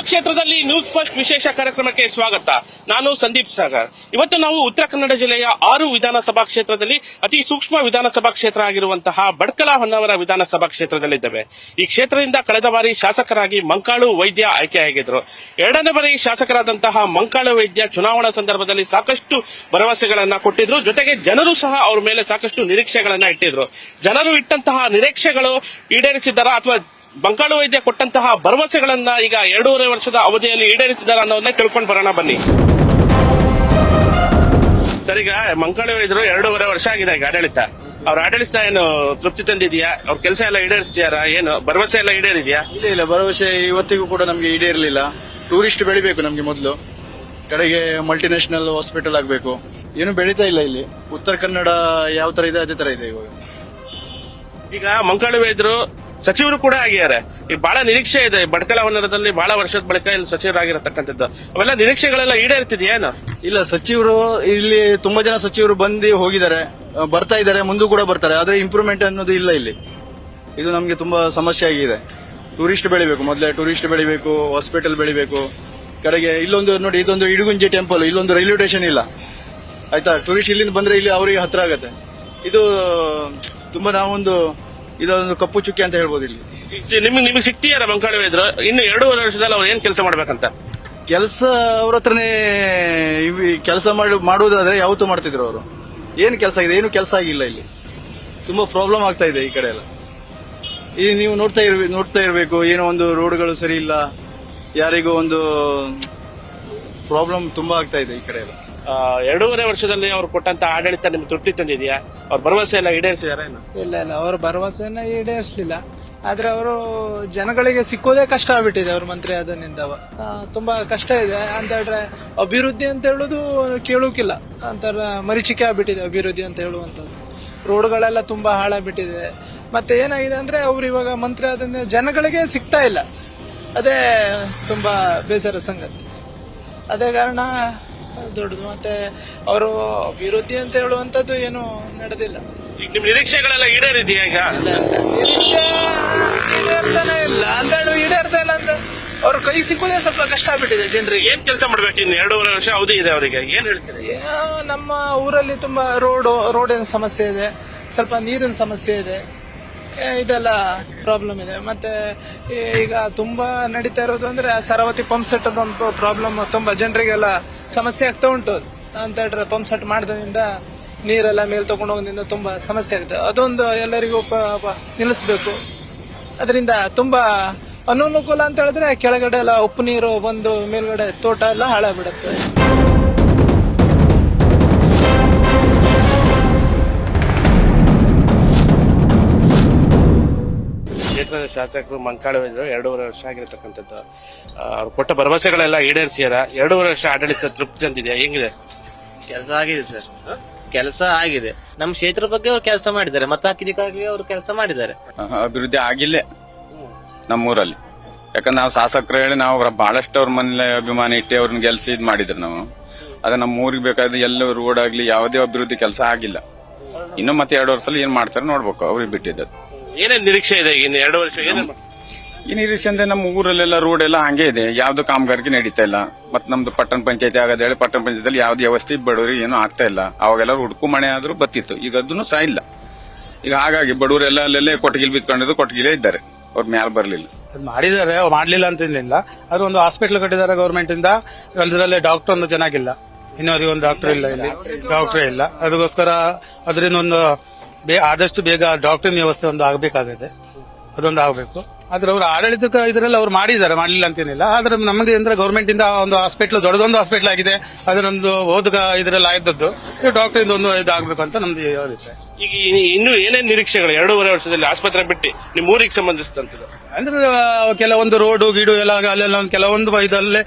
ಕ್ಷೇತ್ರದಲ್ಲಿ news first ವಿಶೇಷ ಕಾರ್ಯಕ್ರಮಕ್ಕೆ ಸ್ವಾಗತ. ನಾನು ಸಂದೀಪ್ ಸಾಗರ್. ಇವತ್ತು ನಾವು ಉತ್ತರ ಕನ್ನಡ ಜಿಲ್ಲೆಯ 6 ವಿಧಾನಸಭಾ ಕ್ಷೇತ್ರದಲ್ಲಿ ಅತಿ ಸೂಕ್ಷ್ಮ ವಿಧಾನಸಭಾ ಕ್ಷೇತ್ರ ಆಗಿರುವಂತಹ ಬಡ್ಕಲ ಹೊನ್ನಾವರ ವಿಧಾನಸಭಾ ಕ್ಷೇತ್ರದಲ್ಲಿದ್ದೇವೆ. ಈ ಕ್ಷೇತ್ರದಿಂದ ಕಳೆದ ಬಾರಿ ಶಾಸಕರಾಗಿ ಮಂಕಾಳು ವೈದ್ಯ ಆಯ್ಕೆಯಾಗಿದ್ದರು. ಎರಡನೇ ಬಾರಿ ಶಾಸಕರಾದಂತಹ ಮಂಕಾಳು ವೈದ್ಯ ಚುನಾವಣಾ ಸಂದರ್ಭದಲ್ಲಿ ಸಾಕಷ್ಟು ಭರವಸೆಗಳನ್ನ ಕೊಟ್ಟಿದ್ರು. ಜೊತೆಗೆ ಜನರು ಸಹ ಅವರ ಮೇಲೆ ಸಾಕಷ್ಟು ನಿರೀಕ್ಷೆಗಳನ್ನ ಇಟ್ಟಿದ್ರು. ಜನರು ಇಟ್ಟಂತಹ ನಿರೀಕ್ಷೆಗಳು ಈಡೇರಿಸಿದ್ದಾರಾ ಅಥವಾ ಮಂಕಾಳು ವೈದ್ಯ ಕೊಟ್ಟಂತಹ ಭರವಸೆಗಳನ್ನ ಈಗ 2.5 ವರ್ಷದ ಅವಧಿಯಲ್ಲಿ ಈಡೇರಿಸಿದಾರ ಅನ್ನೋದನ್ನೇ ತಿಳ್ಕೊಂಡು ಬರೋಣ ಬನ್ನಿ. ಸರ್, ಈಗ ಮಂಕಾಳು ವೈದ್ಯರು 2.5 ವರ್ಷ ಆಗಿದೆ ಈಗ ಆಡಳಿತ. ಅವ್ರ ಆಡಳಿತ ಏನು ತೃಪ್ತಿ ತಂದಿದ್ಯಾ? ಅವ್ರ ಕೆಲಸ ಎಲ್ಲ ಈಡೇರಿಸಿದ್ಯಾರ? ಏನು ಭರವಸೆ ಎಲ್ಲ ಈಡೇರಿದ್ಯಾ? ಇಲ್ಲ, ಭರವಸೆ ಇವತ್ತಿಗೂ ಕೂಡ ನಮ್ಗೆ ಈಡೇರಲಿಲ್ಲ. ಟೂರಿಸ್ಟ್ ಬೆಳಿಬೇಕು ನಮ್ಗೆ ಮೊದಲು, ಕಡೆಗೆ ಮಲ್ಟಿನ್ಯಾಷನಲ್ ಹಾಸ್ಪಿಟಲ್ ಆಗಬೇಕು. ಏನು ಬೆಳೀತಾ ಇಲ್ಲ ಇಲ್ಲಿ. ಉತ್ತರ ಕನ್ನಡ ಯಾವ ತರ ಇದೆ ಅದೇ ತರ ಇದೆ ಇವಾಗ. ಈಗ ಮಂಕಾಳು ವೈದ್ಯರು ಸಚಿವರು ಕೂಡ ಆಗಿದ್ದಾರೆ. ಈಗ ಬಹಳ ನಿರೀಕ್ಷೆ ಇದೆ. ಬಡ್ಕಲ ಹೊನ್ನಾವರದಲ್ಲಿ ಬಹಳ ವರ್ಷದ ಬಳಿಕ ಇಲ್ಲಿ ಸಚಿವರಾಗಿರತಕ್ಕಂಥದ್ದು. ಅವೆಲ್ಲ ನಿರೀಕ್ಷೆಗಳೆಲ್ಲ ಈಡೇರ್ತಿದೆಯೇನು? ಇಲ್ಲ, ಸಚಿವರು ಇಲ್ಲಿ ತುಂಬಾ ಜನ ಸಚಿವರು ಬಂದು ಹೋಗಿದ್ದಾರೆ, ಬರ್ತಾ ಇದ್ದಾರೆ, ಮುಂದೂ ಕೂಡ ಬರ್ತಾರೆ. ಆದ್ರೆ ಇಂಪ್ರೂವ್ಮೆಂಟ್ ಅನ್ನೋದು ಇಲ್ಲ ಇಲ್ಲಿ. ಇದು ನಮ್ಗೆ ತುಂಬಾ ಸಮಸ್ಯೆ ಆಗಿದೆ. ಟೂರಿಸ್ಟ್ ಬೆಳಿಬೇಕು, ಮೊದಲೇ ಟೂರಿಸ್ಟ್ ಬೆಳಿಬೇಕು, ಹಾಸ್ಪಿಟಲ್ ಬೆಳಿಬೇಕು. ಕಡೆಗೆ ಇಲ್ಲೊಂದು ನೋಡಿ, ಇದೊಂದು ಇಡುಗುಂಜಿ ಟೆಂಪಲ್, ಇಲ್ಲೊಂದು ರೈಲ್ವೆ ಸ್ಟೇಷನ್ ಇಲ್ಲ. ಆಯ್ತಾ, ಟೂರಿಸ್ಟ್ ಇಲ್ಲಿಂದ ಬಂದ್ರೆ ಇಲ್ಲಿ ಅವರಿಗೆ ಹತ್ರ ಆಗತ್ತೆ. ಇದು ತುಂಬಾ ನಾವೊಂದು ಇದೊಂದು ಕಪ್ಪು ಚುಕ್ಕಿ ಅಂತ ಹೇಳ್ಬೋದು ಇಲ್ಲಿ. ನಿಮಗೆ ಸಿಗ್ತೀಯಾರ ಮಂಕಾಳು ವೈದ್ಯರು? ಇನ್ನು 2.5 ವರ್ಷದಲ್ಲಿ ಅವ್ರು ಏನ್ ಕೆಲಸ ಮಾಡ್ಬೇಕಂತ? ಕೆಲಸ ಅವ್ರ ಹತ್ರನೇ ಕೆಲಸ ಮಾಡುವುದಾದ್ರೆ ಯಾವತ್ತೂ ಮಾಡ್ತಿದ್ರು ಅವರು. ಏನ್ ಕೆಲಸ ಇದೆ? ಏನು ಕೆಲಸ ಆಗಿಲ್ಲ ಇಲ್ಲಿ. ತುಂಬಾ ಪ್ರಾಬ್ಲಮ್ ಆಗ್ತಾ ಇದೆ ಈ ಕಡೆ ಎಲ್ಲ. ಈ ನೀವು ನೋಡ್ತಾ ಇರ್ಬೇಕು, ಏನೋ ಒಂದು ರೋಡ್ಗಳು ಸರಿ ಇಲ್ಲ, ಯಾರಿಗೂ ಒಂದು ಪ್ರಾಬ್ಲಮ್ ತುಂಬಾ ಆಗ್ತಾ ಇದೆ ಈ ಕಡೆ ಎಲ್ಲ. 2.5 ವರ್ಷದಲ್ಲಿ ಅವ್ರು ಕೊಟ್ಟಂತ ಆಡಳಿತ ನಿಮ್ಗೆ ತೃಪ್ತಿ ತಂದಿದ್ಯಾ? ಅವ್ರ ಭರವಸೆ ಎಲ್ಲ ಈಡೇರಿಸಿದಾರ? ಇಲ್ಲ, ಅವ್ರ ಭರವಸೆನ ಈಡೇರಿಸಲಿಲ್ಲ. ಆದ್ರೆ ಅವರು ಜನಗಳಿಗೆ ಸಿಕ್ಕೋದೇ ಕಷ್ಟ ಆಗ್ಬಿಟ್ಟಿದೆ. ಅವ್ರ ಮಂತ್ರಿ ಆದನಿಂದವ ತುಂಬಾ ಕಷ್ಟ ಇದೆ ಅಂತ ಹೇಳಿದ್ರೆ, ಅಭಿವೃದ್ಧಿ ಅಂತ ಹೇಳುದು ಕೇಳೋಕಿಲ್ಲ ಅಂತಾರ. ಮರೀಚಿಕೆ ಆಗ್ಬಿಟ್ಟಿದೆ ಅಭಿವೃದ್ಧಿ ಅಂತ ಹೇಳುವಂತದ್ದು. ರೋಡ್ಗಳೆಲ್ಲ ತುಂಬಾ ಹಾಳಾಗ್ಬಿಟ್ಟಿದೆ. ಮತ್ತೆ ಏನಾಗಿದೆ ಅಂದ್ರೆ, ಅವ್ರು ಇವಾಗ ಮಂತ್ರಿ ಆದ ಜನಗಳಿಗೆ ಸಿಗ್ತಾ ಇಲ್ಲ. ಅದೇ ತುಂಬಾ ಬೇಸರ ಸಂಗತಿ. ಅದೇ ಕಾರಣ ದೊಡ್ಡದು. ಮತ್ತೆ ಅವರು ಅಭಿವೃದ್ಧಿ ಅಂತ ಹೇಳುವಂತದ್ದು ಏನು ನಡೆದಿಲ್ಲ. ನಿಮ್ ನಿರೀಕ್ಷೆಗಳೆಲ್ಲ ಈಡೇರಿದೆಯಾ? ಈಗ ನಿರೀಕ್ಷೆ ಈಡೇರ್ತಾನೆ ಇಲ್ಲ ಅಂತ ಹೇಳಿ, ಈಡೇರ್ತಾ ಇಲ್ಲ ಅಂತ ಅವ್ರ ಕೈ ಸಿಕ್ಕೋದೇ ಸ್ವಲ್ಪ ಕಷ್ಟ ಆಗ್ಬಿಟ್ಟಿದೆ ಜನರಿಗೆ. ಏನ್ ಕೆಲಸ ಮಾಡ್ಬೇಕು? ಇನ್ನು 2.5 ವರ್ಷ ಅವಧಿ ಇದೆ ಅವರಿಗೆ. ಏನ್ ಹೇಳ್ತೀರಿ? ನಮ್ಮ ಊರಲ್ಲಿ ತುಂಬಾ ರೋಡಿನ ಸಮಸ್ಯೆ ಇದೆ, ಸ್ವಲ್ಪ ನೀರಿನ ಸಮಸ್ಯೆ ಇದೆ, ಇದೆಲ್ಲ ಪ್ರಾಬ್ಲಮ್ ಇದೆ. ಮತ್ತೆ ಈಗ ತುಂಬಾ ನಡೀತಾ ಇರೋದು ಅಂದ್ರೆ ಸರವತಿ ಪಂಪ್ ಸೆಟ್ ಅದೊಂದು ಪ್ರಾಬ್ಲಮ್. ತುಂಬಾ ಜನರಿಗೆಲ್ಲ ಸಮಸ್ಯೆ ಆಗ್ತಾ ಉಂಟು ಅಂತ ಹೇಳಿದ್ರೆ, ಪಂಪ್ ಸೆಟ್ ಮಾಡೋದ್ರಿಂದ ನೀರೆಲ್ಲ ಮೇಲ್ ತಗೊಂಡು ಹೋಗೋದ್ರಿಂದ ತುಂಬಾ ಸಮಸ್ಯೆ ಆಗುತ್ತೆ. ಅದೊಂದು ಎಲ್ಲರಿಗೂ ನಿಲ್ಲಿಸಬೇಕು. ಅದರಿಂದ ತುಂಬಾ ಅನುಕೂಲ ಅಂತ ಹೇಳಿದ್ರೆ, ಕೆಳಗಡೆ ಎಲ್ಲ ಉಪ್ಪು ನೀರು ಬಂದು ಮೇಲ್ಗಡೆ ತೋಟ ಎಲ್ಲ ಹಾಳಾಗ್ಬಿಡುತ್ತೆ. ಕ್ಷೇತ್ರದ ಶಾಸಕರು ಮಂಕಾಳು ವೈದ್ಯರು 2.5 ವರ್ಷ ಆಗಿರತಕ್ಕಂಥದ್ದು. ಅವ್ರು ಕೊಟ್ಟ ಭರವಸೆಗಳೆಲ್ಲ ಈಡೇರಿಸಿದಾರ? 2.5 ವರ್ಷ ಆಡಳಿತ ತೃಪ್ತಿ ತಂದಿದೆಯಾ? ಹೆಂಗಿದೆ? ಕೆಲಸ ಆಗಿದೆ ಸರ್, ಕೆಲಸ ಆಗಿದೆ. ನಮ್ಮ ಕ್ಷೇತ್ರ ಬಗ್ಗೆ ಅವ್ರು ಕೆಲಸ ಮಾಡಿದ್ದಾರೆ, ಮತ ಹಾಕಿದಕ್ಕಾಗಿ ಅವ್ರು ಕೆಲಸ ಮಾಡಿದ್ದಾರೆ. ಅಭಿವೃದ್ಧಿ ಆಗಿಲ್ಲ ನಮ್ಮೂರಲ್ಲಿ. ಯಾಕಂದ್ರೆ ನಾವು ಶಾಸಕರು ಹೇಳಿ ನಾವು ಬಹಳಷ್ಟು ಅವ್ರ ಮನೇಲಿ ಅಭಿಮಾನ ಇಟ್ಟು ಅವ್ರನ್ನ ಗೆಲ್ಸಿ ಇದ್ ಮಾಡಿದ್ರು ನಾವು. ಅದೇ ನಮ್ಮ ಊರಿಗೆ ಬೇಕಾದ್ರೆ ಎಲ್ಲ ರೋಡ್ ಆಗ್ಲಿ ಯಾವುದೇ ಅಭಿವೃದ್ಧಿ ಕೆಲಸ ಆಗಿಲ್ಲ. ಇನ್ನು ಮತ್ತೆ 2 ವರ್ಷದಲ್ಲಿ ಏನ್ ಮಾಡ್ತಾರೆ ನೋಡ್ಬೇಕು, ಅವ್ರಿಗೆ ಬಿಟ್ಟಿದ್ದು. ಏನೇನ್ ನಿರೀಕ್ಷೆ ಇದೆ ಇನ್ನು 2 ವರ್ಷ? ಈ ನಿರೀಕ್ಷೆ ಅಂದ್ರೆ ನಮ್ಮ ಊರಲ್ಲೆಲ್ಲ ರೋಡ್ ಎಲ್ಲ ಹಂಗೆ ಇದೆ, ಯಾವ್ದು ಕಾಮಗಾರಿಕೆ ನಡೀತಾ ಇಲ್ಲ. ಮತ್ತೆ ನಮ್ದು ಪಟ್ಟಣ ಪಂಚಾಯತಿ ಆಗದ ಹೇಳಿ ಪಟ್ಟಣ ಪಂಚಾಯತಿಯಲ್ಲಿ ಯಾವ್ದು ವ್ಯವಸ್ಥೆ ಬಡವರಿಗೆ ಏನೂ ಆಗ್ತಾ ಇಲ್ಲ. ಅವಾಗೆಲ್ಲ ಹುಡುಕು ಮನೆ ಆದ್ರೂ ಬತ್ತಿತ್ತು, ಈಗ ಅದನ್ನು ಸಹ ಇಲ್ಲ. ಈಗ ಹಾಗಾಗಿ ಬಡವರೆಲ್ಲ ಅಲ್ಲೆಲ್ಲೇ ಕೊಟ್ಟಿಗೆಲ್ ಬಿತ್ಕೊಂಡಿದ್ರು, ಕೊಟ್ಟಿಗೆಲೇ ಇದ್ದಾರೆ, ಅವ್ರ ಮ್ಯಾಲ ಬರ್ಲಿಲ್ಲ. ಮಾಡಿದ್ದಾರೆ, ಮಾಡ್ಲಿಲ್ಲ ಅಂತಿಲ್ಲ. ಅದು ಒಂದು ಹಾಸ್ಪಿಟಲ್ ಕಟ್ಟಿದ್ದಾರೆ ಗವರ್ಮೆಂಟ್ ಇಂದ. ಅದರಲ್ಲಿ ಡಾಕ್ಟರ್ ಒಂದು ಚೆನ್ನಾಗಿಲ್ಲ, ಇನ್ನವರಿಗೆ ಒಂದು ಡಾಕ್ಟರ್ ಇಲ್ಲ, ಇಲ್ಲಿ ಡಾಕ್ಟರ್ ಇಲ್ಲ. ಅದಕ್ಕೋಸ್ಕರ ಅದರಿಂದ ಒಂದು ಆದಷ್ಟು ಬೇಗ ಡಾಕ್ಟರ್ ವ್ಯವಸ್ಥೆ ಒಂದು ಆಗಬೇಕಾಗಿದೆ, ಅದೊಂದು ಆಗಬೇಕು. ಆದ್ರೆ ಅವ್ರ ಆಡಳಿತ ಇದರಲ್ಲಿ ಅವ್ರು ಮಾಡಿದ್ದಾರೆ, ಮಾಡಲಿಲ್ಲ ಅಂತೇನಿಲ್ಲ. ಆದ್ರೆ ನಮಗೆ ಅಂದ್ರೆ ಗವರ್ಮೆಂಟ್ ಇಂದ ಒಂದು ಹಾಸ್ಪಿಟಲ್, ದೊಡ್ಡದೊಂದು ಹಾಸ್ಪಿಟಲ್ ಆಗಿದೆ, ಅದನ್ನೊಂದು ಓದುಗ ಇದರಲ್ಲಿ ಆಯ್ದದ್ದು. ಡಾಕ್ಟರ್ ಇಂದ ಒಂದು ಇದಾಗಬೇಕು ಅಂತ ನಮ್ದು ಅಭಿಪ್ರಾಯ. ಈಗ ಇನ್ನು ಏನೇನ್ ನಿರೀಕ್ಷೆಗಳು 2.5 ವರ್ಷದಲ್ಲಿ ಆಸ್ಪತ್ರೆ ಬಿಟ್ಟು ನಿಮ್ಮ ಊರಿಗೆ ಸಂಬಂಧಿಸಿದಂತ? ಅಂದ್ರೆ ಕೆಲವೊಂದು ರೋಡು ಗೀಡು ಎಲ್ಲ ಅಲ್ಲೆಲ್ಲ ಕೆಲವೊಂದು ಇದಲ್ಲೇ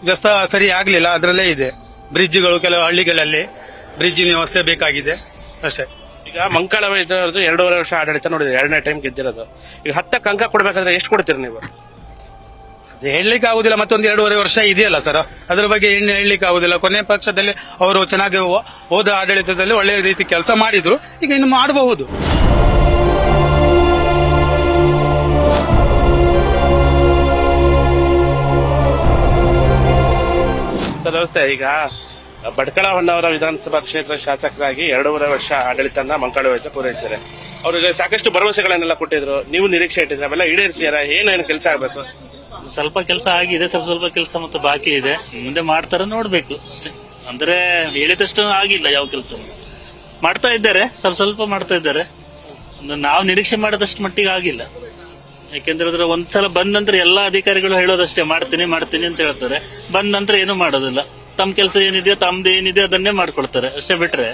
ವ್ಯವಸ್ಥೆ ಸರಿ ಆಗ್ಲಿಲ್ಲ, ಅದರಲ್ಲೇ ಇದೆ. ಬ್ರಿಡ್ಜ್ಗಳು ಕೆಲವು ಹಳ್ಳಿಗಳಲ್ಲಿ ಬ್ರಿಡ್ಜಿನ ವ್ಯವಸ್ಥೆ ಬೇಕಾಗಿದೆ ಅಷ್ಟೇ. ಈಗ ಮಂಕಾಳ ವೈದ್ಯರದ್ದು 2.5 ವರ್ಷ ಆಡಳಿತ ನೋಡಿದ್ರೆ, 2ನೇ ಟೈಮ್ ಗೆದ್ದಿರೋದು. ಈಗ 10ಕ್ಕೆ ಅಂಕ ಕೊಡ್ಬೇಕಾದ್ರೆ ಎಷ್ಟು ಕೊಡ್ತೀರಿ ನೀವು? ಹೇಳಲಿಕ್ಕೆ ಆಗುದಿಲ್ಲ. ಮತ್ತೊಂದು 2.5 ವರ್ಷ ಇದೆಯಲ್ಲ ಸರ್, ಅದ್ರ ಬಗ್ಗೆ ಏನು ಹೇಳಲಿಕ್ಕೆ ಆಗುದಿಲ್ಲ. ಕೊನೆ ಪಕ್ಷದಲ್ಲಿ ಅವರು ಚೆನ್ನಾಗಿ ಹೋದ ಆಡಳಿತದಲ್ಲಿ ಒಳ್ಳೆಯ ರೀತಿ ಕೆಲಸ ಮಾಡಿದ್ರು, ಈಗ ಇನ್ನು ಮಾಡಬಹುದು. ಸರ್ ನಮಸ್ತೆ. ಈಗ ಭಟ್ಕಳ ಹೊನ್ನಾವರ ವಿಧಾನಸಭಾ ಕ್ಷೇತ್ರ ಶಾಸಕರಾಗಿ 2.5 ವರ್ಷ ಆಡಳಿತನ ಮಂಕಾಳವೈದ್ಯ ಪೂರೈಸಿದ್ದಾರೆ. ಅವ್ರಿಗೆ ಸಾಕಷ್ಟು ಭರವಸೆಗಳನ್ನೆಲ್ಲ ಕೊಟ್ಟಿದ್ರು, ನೀವು ನಿರೀಕ್ಷೆ ಇಟ್ಟಿದ್ರೆ ಅವೆಲ್ಲ ಈಡೇರಿಸಿದಾರ? ಏನೇನು ಕೆಲಸ ಆಗ್ಬೇಕು? ಸ್ವಲ್ಪ ಕೆಲಸ ಆಗಿದೆ, ಸ್ವಲ್ಪ ಸ್ವಲ್ಪ ಕೆಲಸ ಮತ್ತೆ ಬಾಕಿ ಇದೆ. ಮುಂದೆ ಮಾಡ್ತಾರ ನೋಡ್ಬೇಕು ಅಷ್ಟೇ. ಅಂದ್ರೆ ಹೇಳಿದಷ್ಟು ಆಗಿಲ್ಲ, ಯಾವ ಕೆಲಸ ಮಾಡ್ತಾ ಇದ್ದಾರೆ, ಸ್ವಲ್ಪ ಸ್ವಲ್ಪ ಮಾಡ್ತಾ ಇದ್ದಾರೆ. ನಾವು ನಿರೀಕ್ಷೆ ಮಾಡದಷ್ಟು ಮಟ್ಟಿಗೆ ಆಗಿಲ್ಲ. ಯಾಕೆಂದ್ರೆ ಅದ್ರ ಒಂದ್ಸಲ ಬಂದ ನಂತರ ಎಲ್ಲಾ ಅಧಿಕಾರಿಗಳು ಹೇಳೋದಷ್ಟೇ, ಮಾಡ್ತೀನಿ ಮಾಡ್ತೀನಿ ಅಂತ ಹೇಳ್ತಾರೆ. ಬಂದ ನಂತರ ಏನು ಮಾಡೋದಿಲ್ಲ. ತಮ್ಮ ಕೆಲಸ ಏನಿದೆ, ತಮ್ದು ಏನಿದೆ ಅದನ್ನೇ ಮಾಡ್ಕೊಳ್ತಾರೆ ಅಷ್ಟೇ. ಬಿಟ್ರೆ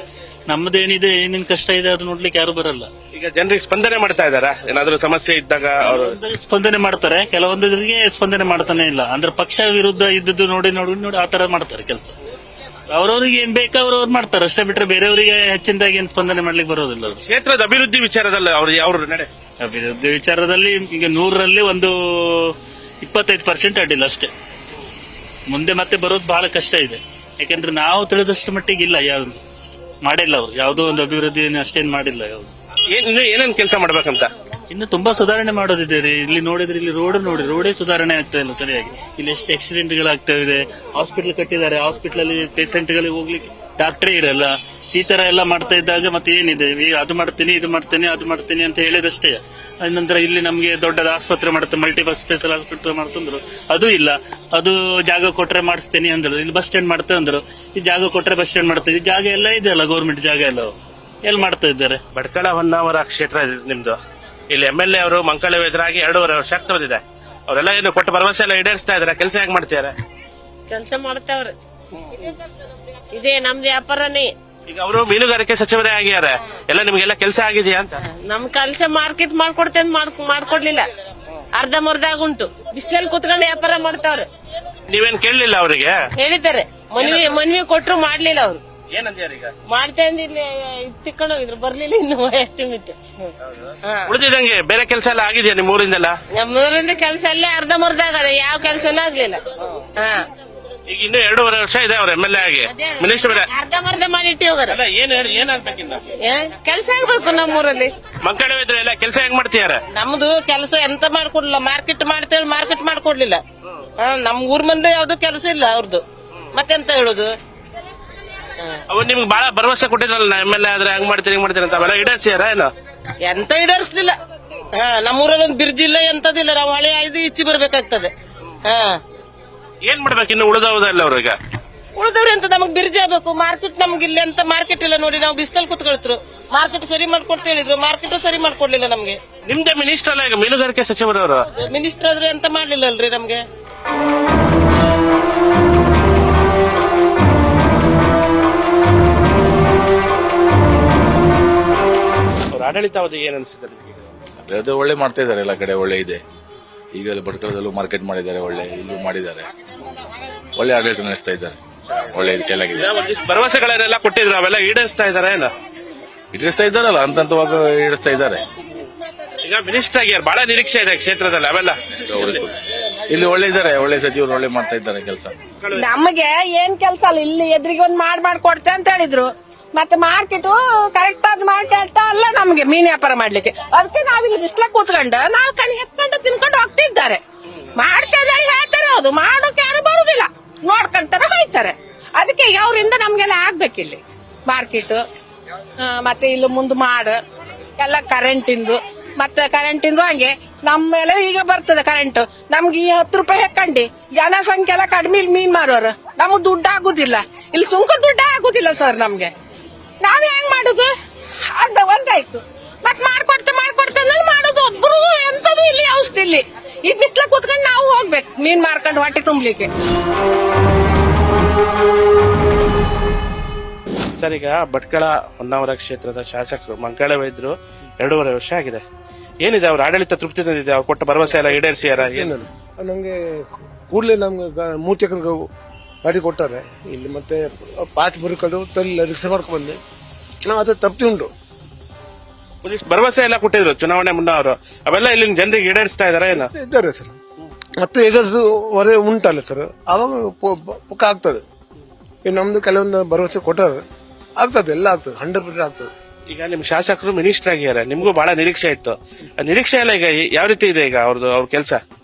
ನಮ್ದೇನಿದೆ, ಏನೇನ್ ಕಷ್ಟ ಇದೆ ಅದು ನೋಡ್ಲಿಕ್ಕೆ ಯಾರು ಬರಲ್ಲ. ಈಗ ಜನರಿಗೆ ಸ್ಪಂದನೆ ಮಾಡ್ತಾ ಇದಾರ? ಏನಾದ್ರು ಸಮಸ್ಯೆ ಇದ್ದಾಗ ಅವರು ಸ್ಪಂದನೆ ಮಾಡ್ತಾರೆ, ಕೆಲವೊಂದರಿಗೆ ಸ್ಪಂದನೆ ಮಾಡ್ತಾನೆ ಇಲ್ಲ. ಅಂದ್ರೆ ಪಕ್ಷ ವಿರುದ್ಧ ಇದ್ದದ್ದು ನೋಡಿ ನೋಡಿ ನೋಡಿ ಆತರ ಮಾಡ್ತಾರೆ ಕೆಲಸ. ಅವ್ರವ್ರಿಗೆ ಏನ್ ಬೇಕು ಅವ್ರವ್ರು ಮಾಡ್ತಾರೆ ಅಷ್ಟೇ. ಬಿಟ್ರೆ ಬೇರೆಯವರಿಗೆ ಹೆಚ್ಚಿನದಾಗಿ ಏನ್ ಸ್ಪಂದನೆ ಮಾಡ್ಲಿಕ್ಕೆ ಬರೋದಿಲ್ಲ. ಅವರು ಕ್ಷೇತ್ರದ ಅಭಿವೃದ್ಧಿ ವಿಚಾರದಲ್ಲಿ ಅವ್ರು ಯಾವ ನಡೆ? ಅಭಿವೃದ್ಧಿ ವಿಚಾರದಲ್ಲಿ ಈಗ 100ರಲ್ಲಿ ಒಂದು 25% ಅಡ್ಡಿಲ್ಲ ಅಷ್ಟೇ. ಮುಂದೆ ಮತ್ತೆ ಬರೋದು ಬಹಳ ಕಷ್ಟ ಇದೆ. ಯಾಕೆಂದ್ರೆ ನಾವು ತಿಳಿದಷ್ಟು ಮಟ್ಟಿಗೆ ಇಲ್ಲ, ಯಾವ್ದು ಮಾಡಿಲ್ಲ ಅವರು. ಯಾವುದೋ ಒಂದು ಅಭಿವೃದ್ಧಿ ಅಷ್ಟೇನ್ ಮಾಡಿಲ್ಲ ಯಾವ್ದು. ಇನ್ನು ಏನೇನ್ ಕೆಲಸ ಮಾಡ್ಬೇಕಂತ? ಇನ್ನು ತುಂಬಾ ಸುಧಾರಣೆ ಮಾಡೋದಿದೆ ರೀ. ಇಲ್ಲಿ ನೋಡಿದ್ರೆ ಇಲ್ಲಿ ರೋಡೇ ಸುಧಾರಣೆ ಆಗ್ತಾ ಇಲ್ಲ ಸರಿಯಾಗಿ. ಇಲ್ಲಿ ಎಷ್ಟು ಆಕ್ಸಿಡೆಂಟ್ ಗಳಾಗ್ತಾ ಇದೆ. ಹಾಸ್ಪಿಟಲ್ ಕಟ್ಟಿದ್ದಾರೆ, ಹಾಸ್ಪಿಟಲ್ ಅಲ್ಲಿ ಪೇಷಂಟ್ ಗಳಿಗೆ ಹೋಗ್ಲಿಕ್ಕೆ ಡಾಕ್ಟರೇ ಇರಲ್ಲ. ಈ ತರ ಎಲ್ಲ ಮಾಡ್ತಾ ಇದ್ದಾಗ ಮತ್ತೆ ಏನಿದೆ, ಅದು ಮಾಡ್ತೀನಿ ಇದು ಮಾಡ್ತೀನಿ ಅದು ಮಾಡ್ತೀನಿ ಅಂತ ಹೇಳಿದಷ್ಟೇ. ನಂತರ ಇಲ್ಲಿ ನಮ್ಗೆ ದೊಡ್ಡದ ಆಸ್ಪತ್ರೆ ಮಾಡುತ್ತೆ, ಮಲ್ಟಿಪಲ್ ಸ್ಪೆಷಲ್ ಆಸ್ಪತ್ರೆ ಮಾಡ್ತಂದ್ರು, ಅದು ಇಲ್ಲ. ಅದು ಜಾಗ ಕೊಟ್ರೆ ಮಾಡಿಸ್ತೀನಿ ಅಂದ್ರು. ಇಲ್ಲಿ ಬಸ್ ಸ್ಟ್ಯಾಂಡ್ ಮಾಡ್ತೇವೆ ಅಂದ್ರು, ಈ ಜಾಗ ಕೊಟ್ರೆ ಬಸ್ ಸ್ಟ್ಯಾಂಡ್ ಮಾಡ್ತೀವಿ. ಜಾಗ ಎಲ್ಲ ಇದೆ ಅಲ್ಲ, ಗೌರ್ಮೆಂಟ್ ಜಾಗ ಎಲ್ಲ ಎಲ್ಲಿ ಮಾಡ್ತಾ ಇದ್ದಾರೆ. ಭಟ್ಕಳ ಹೊನ್ನಾವರ ಕ್ಷೇತ್ರ ನಿಮ್ದು. ಇಲ್ಲಿ MLA ಅವರು ಮಂಕಾಳ ಎದುರಾಗಿ 2.5 ವರ್ಷ ಆಗ್ತದಿದೆ. ಅವರೆಲ್ಲ ಏನು ಕೊಟ್ಟ ಭರವಸೆ ಎಲ್ಲ ಈಡೇರಿಸ್ತಾ ಇದಾರೆ? ಕೆಲಸ ಹೇಗ್ ಮಾಡ್ತಿದಾರೆ? ಕೆಲಸ ಮಾಡ್ತಾವ್ರೆ. ಇದೇ ನಮ್ದು ವ್ಯಾಪಾರನೇ. ಈಗ ಅವರು ಮೀನುಗಾರಿಕೆ ಸಚಿವರೇ ಆಗ್ಯಾರ, ಎಲ್ಲ ನಿಮ್ಗೆಲ್ಲ ಕೆಲಸ ಆಗಿದೆಯಾ ಅಂತ? ನಮ್ ಕೆಲಸ ಮಾರ್ಕೆಟ್ ಮಾಡ್ಕೊಡ್ತೇನೆ ಮಾಡ್ಕೊಡ್ಲಿಲ್ಲ. ಅರ್ಧಂಬರ್ಧ ಉಂಟು. ಬಿಸಿಲಲ್ಲಿ ಕುತ್ಕೊಂಡು ವ್ಯಾಪಾರ ಮಾಡ್ತಾವ್ರೆ. ನೀವೇನ್ ಕೇಳಲಿಲ್ಲ ಅವರಿಗೆ? ಹೇಳಿದ್ದಾರೆ, ಮನವಿ ಕೊಟ್ರು ಮಾಡ್ಲಿಲ್ಲ ಅವ್ರು. ಏನಂದ್ಯಾರ? ಈಗ ಮಾಡ್ತೇ ಅಂದ್ ಇಲ್ಲಿ ತಿಕ್ಕೊಂಡು ಹೋಗಿದ್ರು, ಬರ್ಲಿಲ್ಲ ಇನ್ನು ಎಸ್ಟಿಮೇಟ್. ಉಳಿದಿದಂಗೆ ಬೇರೆ ಕೆಲಸ ಎಲ್ಲ ಆಗಿದೆಯಾ ನಿಮ್ ಊರಿಂದೆಲ್ಲ? ನಮ್ಮೂರಿಂದ ಕೆಲಸ ಅಲ್ಲೇ ಅರ್ಧಂಬರ್ಧ ಆಗದ, ಯಾವ ಕೆಲಸನೂ ಆಗ್ಲಿಲ್ಲ. ಈಗ ಇನ್ನು 2.5 ವರ್ಷ ಇದೆ ಅವ್ರ MLA ಆಗಿ. ಮಿನಿಸ್ಟರ್ ಬೇರೆ ಅರ್ಧಂಬರ್ಧ ಮಾಡಿಟ್ಟಿ ಹೋಗಾರ. ಏನಾಗ್ಬೇಕಿನ್ನ ಕೆಲಸ ಆಗ್ಬೇಕು ನಮ್ಮೂರಲ್ಲಿ. ಮಂಕಾಳ ಇದ್ರೆ ಎಲ್ಲ ಕೆಲಸ ಹೆಂಗ್ ಮಾಡ್ತಿದಾರೆ? ನಮ್ದು ಕೆಲಸ ಎಂತ ಮಾಡ್ಕೊಡ್ಲಿಲ್ಲ. ಮಾರ್ಕೆಟ್ ಮಾಡ್ತೇವೆ, ಮಾರ್ಕೆಟ್ ಮಾಡ್ಕೊಡ್ಲಿಲ್ಲ. ನಮ್ ಊರ್ ಮಂದಿ ಯಾವ್ದು ಕೆಲಸ ಇಲ್ಲ ಅವ್ರದ್ದು. ಮತ್ತೆಂತ ಹೇಳುದು? ಅವ್ ನಿಮ್ಗೆ ಬಹಳ ಭರವಸೆ ಕೊಟ್ಟಿದ್ರಲ್ಲ, MLA ಆದ್ರೆ ಹಂಗ್ ಮಾಡ್ತೀರಿ ಹಿಂಗ್ ಮಾಡ್ತೀರಿ ಅಂತ. ಅವೆಲ್ಲ ಈಡೇರಿಸ್ಯಾರ ಏನು? ಎಂತ ಈಡೇರಿಸ್ಲಿಲ್ಲ. ನಮ್ಮೂರಲ್ಲಿ ಒಂದು ಬ್ರಿಡ್ಜ್ ಇಲ್ಲ, ಎಂತದಿಲ್ಲ. ನಾವು ಹಳೆ ಆಯ್ದು ಈಚೆ ಬರ್ಬೇಕಾಗ್ತದೆ. ಏನ್ ಮಾಡ್ಬೇಕು ಇನ್ನು ಉಳಿದವುದಲ್ಲ ಅವ್ರಿಗೆ? ಉಳಿದವ್ರು ಎಂತ, ನಮಗ್ ಬ್ರಿಡ್ಜ್ ಆಗ್ಬೇಕು. ಮಾರ್ಕೆಟ್ ನಮ್ಗೆ ಇಲ್ಲಿ ಎಂತ ಮಾರ್ಕೆಟ್ ಇಲ್ಲ ನೋಡಿ. ನಾವು ಬಿಸ್ತಲ್ ಕುತ್ಕೊಳ್ತರು, ಮಾರ್ಕೆಟ್ ಸರಿ ಮಾಡ್ಕೊಡ್ತಾ ಹೇಳಿದ್ರು, ಮಾರ್ಕೆಟ್ ಸರಿ ಮಾಡ್ಕೊಡ್ಲಿಲ್ಲ ನಮ್ಗೆ. ನಿಮ್ದೇ ಮಿನಿಸ್ಟರ್ ಅಲ್ಲ ಈಗ, ಮೀನುಗಾರಿಕೆ ಸಚಿವರವರು. ಮಿನಿಸ್ಟರ್ ಆದ್ರೆ ಎಂತ ಮಾಡ್ಲಿಲ್ಲ ಅಲ್ರಿ ನಮ್ಗೆ. ಅವ್ರ ಆಡಳಿತ ಅವಧಿ ಏನ್ ಅನ್ಸುತ್ತೆ ನಿಮ್ಗೆ? ಅದು ಒಳ್ಳೆ ಮಾಡ್ತಾ ಇದಾರೆ, ಎಲ್ಲ ಕಡೆ ಒಳ್ಳೆ ಇದೆ. ಈಗ ಭಟ್ಕಳದಲ್ಲೂ ಮಾರ್ಕೆಟ್ ಮಾಡಿದ್ದಾರೆ, ಒಳ್ಳೆ ಇಲ್ಲೂ ಮಾಡಿದ್ದಾರೆ. ಒಳ್ಳೆ ಆಡಳಿತ ನಡೆಸ್ತಾ ಇದ್ದಾರೆ, ಒಳ್ಳೆ ಚೆನ್ನಾಗಿದೆ. ಒಂದಿಷ್ಟು ಭರವಸೆಗಳನ್ನೆಲ್ಲ ಕೊಟ್ಟಿದ್ರು, ಅವೆಲ್ಲ ಈಡೇರಿಸ್ತಾ ಇದಾರೆ ಏನು? ಇಡಿಸ್ತಾ ಇದ್ದಾರಲ್ಲ, ಹಂತವಾಗಿ ಇಡಿಸ್ತಾ ಇದ್ದಾರೆ. ಈಗ ಮಿನಿಸ್ಟರ್ ಆಗ್ಯಾರ, ಬಹಳ ನಿರೀಕ್ಷೆ ಇದೆ ಕ್ಷೇತ್ರದಲ್ಲಿ. ಅವೆಲ್ಲ ಇಲ್ಲಿ ಒಳ್ಳೆ ಇದ್ದಾರೆ, ಒಳ್ಳೆ ಸಚಿವರು ಒಳ್ಳೆ ಮಾಡ್ತಾ ಇದ್ದಾರೆ ಕೆಲಸ. ನಮಗೆ ಏನ್ ಕೆಲಸ ಅಲ್ಲ, ಇಲ್ಲಿ ಎದುರಿಗೆ ಒಂದು ಮಾಡ್ಕೊಡ್ತೆ ಅಂತ ಹೇಳಿದ್ರು. ಮತ್ತೆ ಮಾರ್ಕೆಟ್ ಕರೆಕ್ಟ್ ಆದ ಮಾರ್ಕೆಟ್ ಅಲ್ಲ ನಮ್ಗೆ ಮೀನ್ ವ್ಯಾಪಾರ ಮಾಡ್ಲಿಕ್ಕೆ. ಅದಕ್ಕೆ ನಾವಿಲ್ಲಿ ಬಿಸ್ಲಾಗ ಕೂತ್ಕೊಂಡು 4 ಕಣಿ ಹೆತ್ಕೊಂಡು ತಿನ್ಕೊಂಡು ಹೋಗ್ತಿದ್ದಾರೆ. ಮಾಡ್ತಾ ಹೇಳ್ತಾರೆ, ಹೌದು ಮಾಡೋಕೆ ಯಾರು ಬರುದಿಲ್ಲ, ನೋಡ್ಕೊಂತಾರೆ ಹೋಯ್ತಾರೆ. ಅದಕ್ಕೆ ಅವರಿಂದ ನಮ್ಗೆಲ್ಲ ಆಗ್ಬೇಕಿಲ್ಲಿ ಮಾರ್ಕೆಟ್. ಮತ್ತೆ ಇಲ್ಲಿ ಮುಂದೆ ಎಲ್ಲ ಕರೆಂಟಿಂದು, ಮತ್ತೆ ಕರೆಂಟಿಂದು ಹಂಗೆ ನಮ್ಮೆಲ್ಲ ಈಗ ಬರ್ತದೆ ಕರೆಂಟ್. ನಮ್ಗೆ ಈ 10 ರೂಪಾಯಿ ಹಾಕೊಂಡಿ ಜನಸಂಖ್ಯೆ ಎಲ್ಲ ಕಡಿಮೆ ಮೀನ್ ಮಾರೋರು. ನಮಗ್ ದುಡ್ಡು ಆಗುದಿಲ್ಲ, ಇಲ್ಲಿ ಸುಂಕ ದುಡ್ಡು ಆಗುದಿಲ್ಲ ಸರ್ ನಮ್ಗೆ. ನಾವ್ ಹೆಂಗ್ ಮಾಡುದು? ಅರ್ಧ ಒಂದಾಯ್ತು, ಮತ್ ಮಾಡ್ಕೊಡ್ತಾ ಮಾಡೋದು. ಒಬ್ರು ಎಂತದು ಇಲ್ಲಿ ಔಷಧಿ ಇಲ್ಲಿ ಈ ಬಿಸ್ಲ ಕೂತ್ಕೊಂಡು ನಾವು ಹೋಗ್ಬೇಕು ಮೀನ್ ಮಾರ್ಕೊಂಡು ಹೊಟ್ಟೆ ತುಂಬ್ಲಿಕ್ಕೆ. ಸರ್, ಈಗ ಭಟ್ಕಳ ಹೊನ್ನಾವರ ಕ್ಷೇತ್ರದ ಶಾಸಕರು ಮಂಕಾಳ ವೈದ್ಯರು 2.5 ವರ್ಷ ಆಗಿದೆ. ಏನಿದೆ ಅವ್ರ ಆಡಳಿತ ತೃಪ್ತಿ ತಂದಿದೆ? ಅವ್ರು ಕೊಟ್ಟ ಭರವಸೆ ಎಲ್ಲ ಈಡೇರಿಸ್ಯಾರ? ಏನು ನಮ್ಗೆ ಕೂಡಲೇ ನಮ್ಗೆ 3 ಎಕರೆ ಗಾಡಿ ಕೊಟ್ಟಾರೆ ಇಲ್ಲಿ. ಮತ್ತೆ ಪಾಟ್ ಬರ್ಕೊಂಡು ತಲ್ಲಿ ರಿಕ್ಷಾ ಮಾಡ್ಕೊಂಡ್ ಬಂದೆ. ನಾವು ಅದು ತಪ್ಪಿ ಉಂಟು. ಭರವಸೆ ಎಲ್ಲ ಕೊಟ್ಟಿದ್ರು ಚುನಾವಣೆ ಮುನ್ನ ಅವರು, ಅವೆಲ್ಲ ಇಲ್ಲಿನ ಜನರಿಗೆ ಈಡೇರಿಸ್ತಾ ಇದಾರೆ ಏನು? ಇದ್ದಾರೆ ಸರ್. ಮತ್ತೆ ಹೊರೆ ಉಂಟಲ್ಲ ಸರ್, ಅವಾಗ ಪುಕ್ಕ ಆಗ್ತದೆ. ನಮ್ದು ಕೆಲವೊಂದು ಭರವಸೆ ಕೊಟ್ಟಾರೆ, ಆಗ್ತದೆ, ಎಲ್ಲ ಆಗ್ತದೆ, 100% ಆಗ್ತದೆ. ಈಗ ನಿಮ್ ಶಾಸಕರು ಮಿನಿಸ್ಟರ್ ಆಗ್ಯಾರ, ನಿಮ್ಗೂ ಬಹಳ ನಿರೀಕ್ಷೆ ಇತ್ತು. ನಿರೀಕ್ಷೆ ಎಲ್ಲ ಈಗ ಯಾವ ರೀತಿ ಇದೆ? ಈಗ ಅವ್ರ ಕೆಲಸ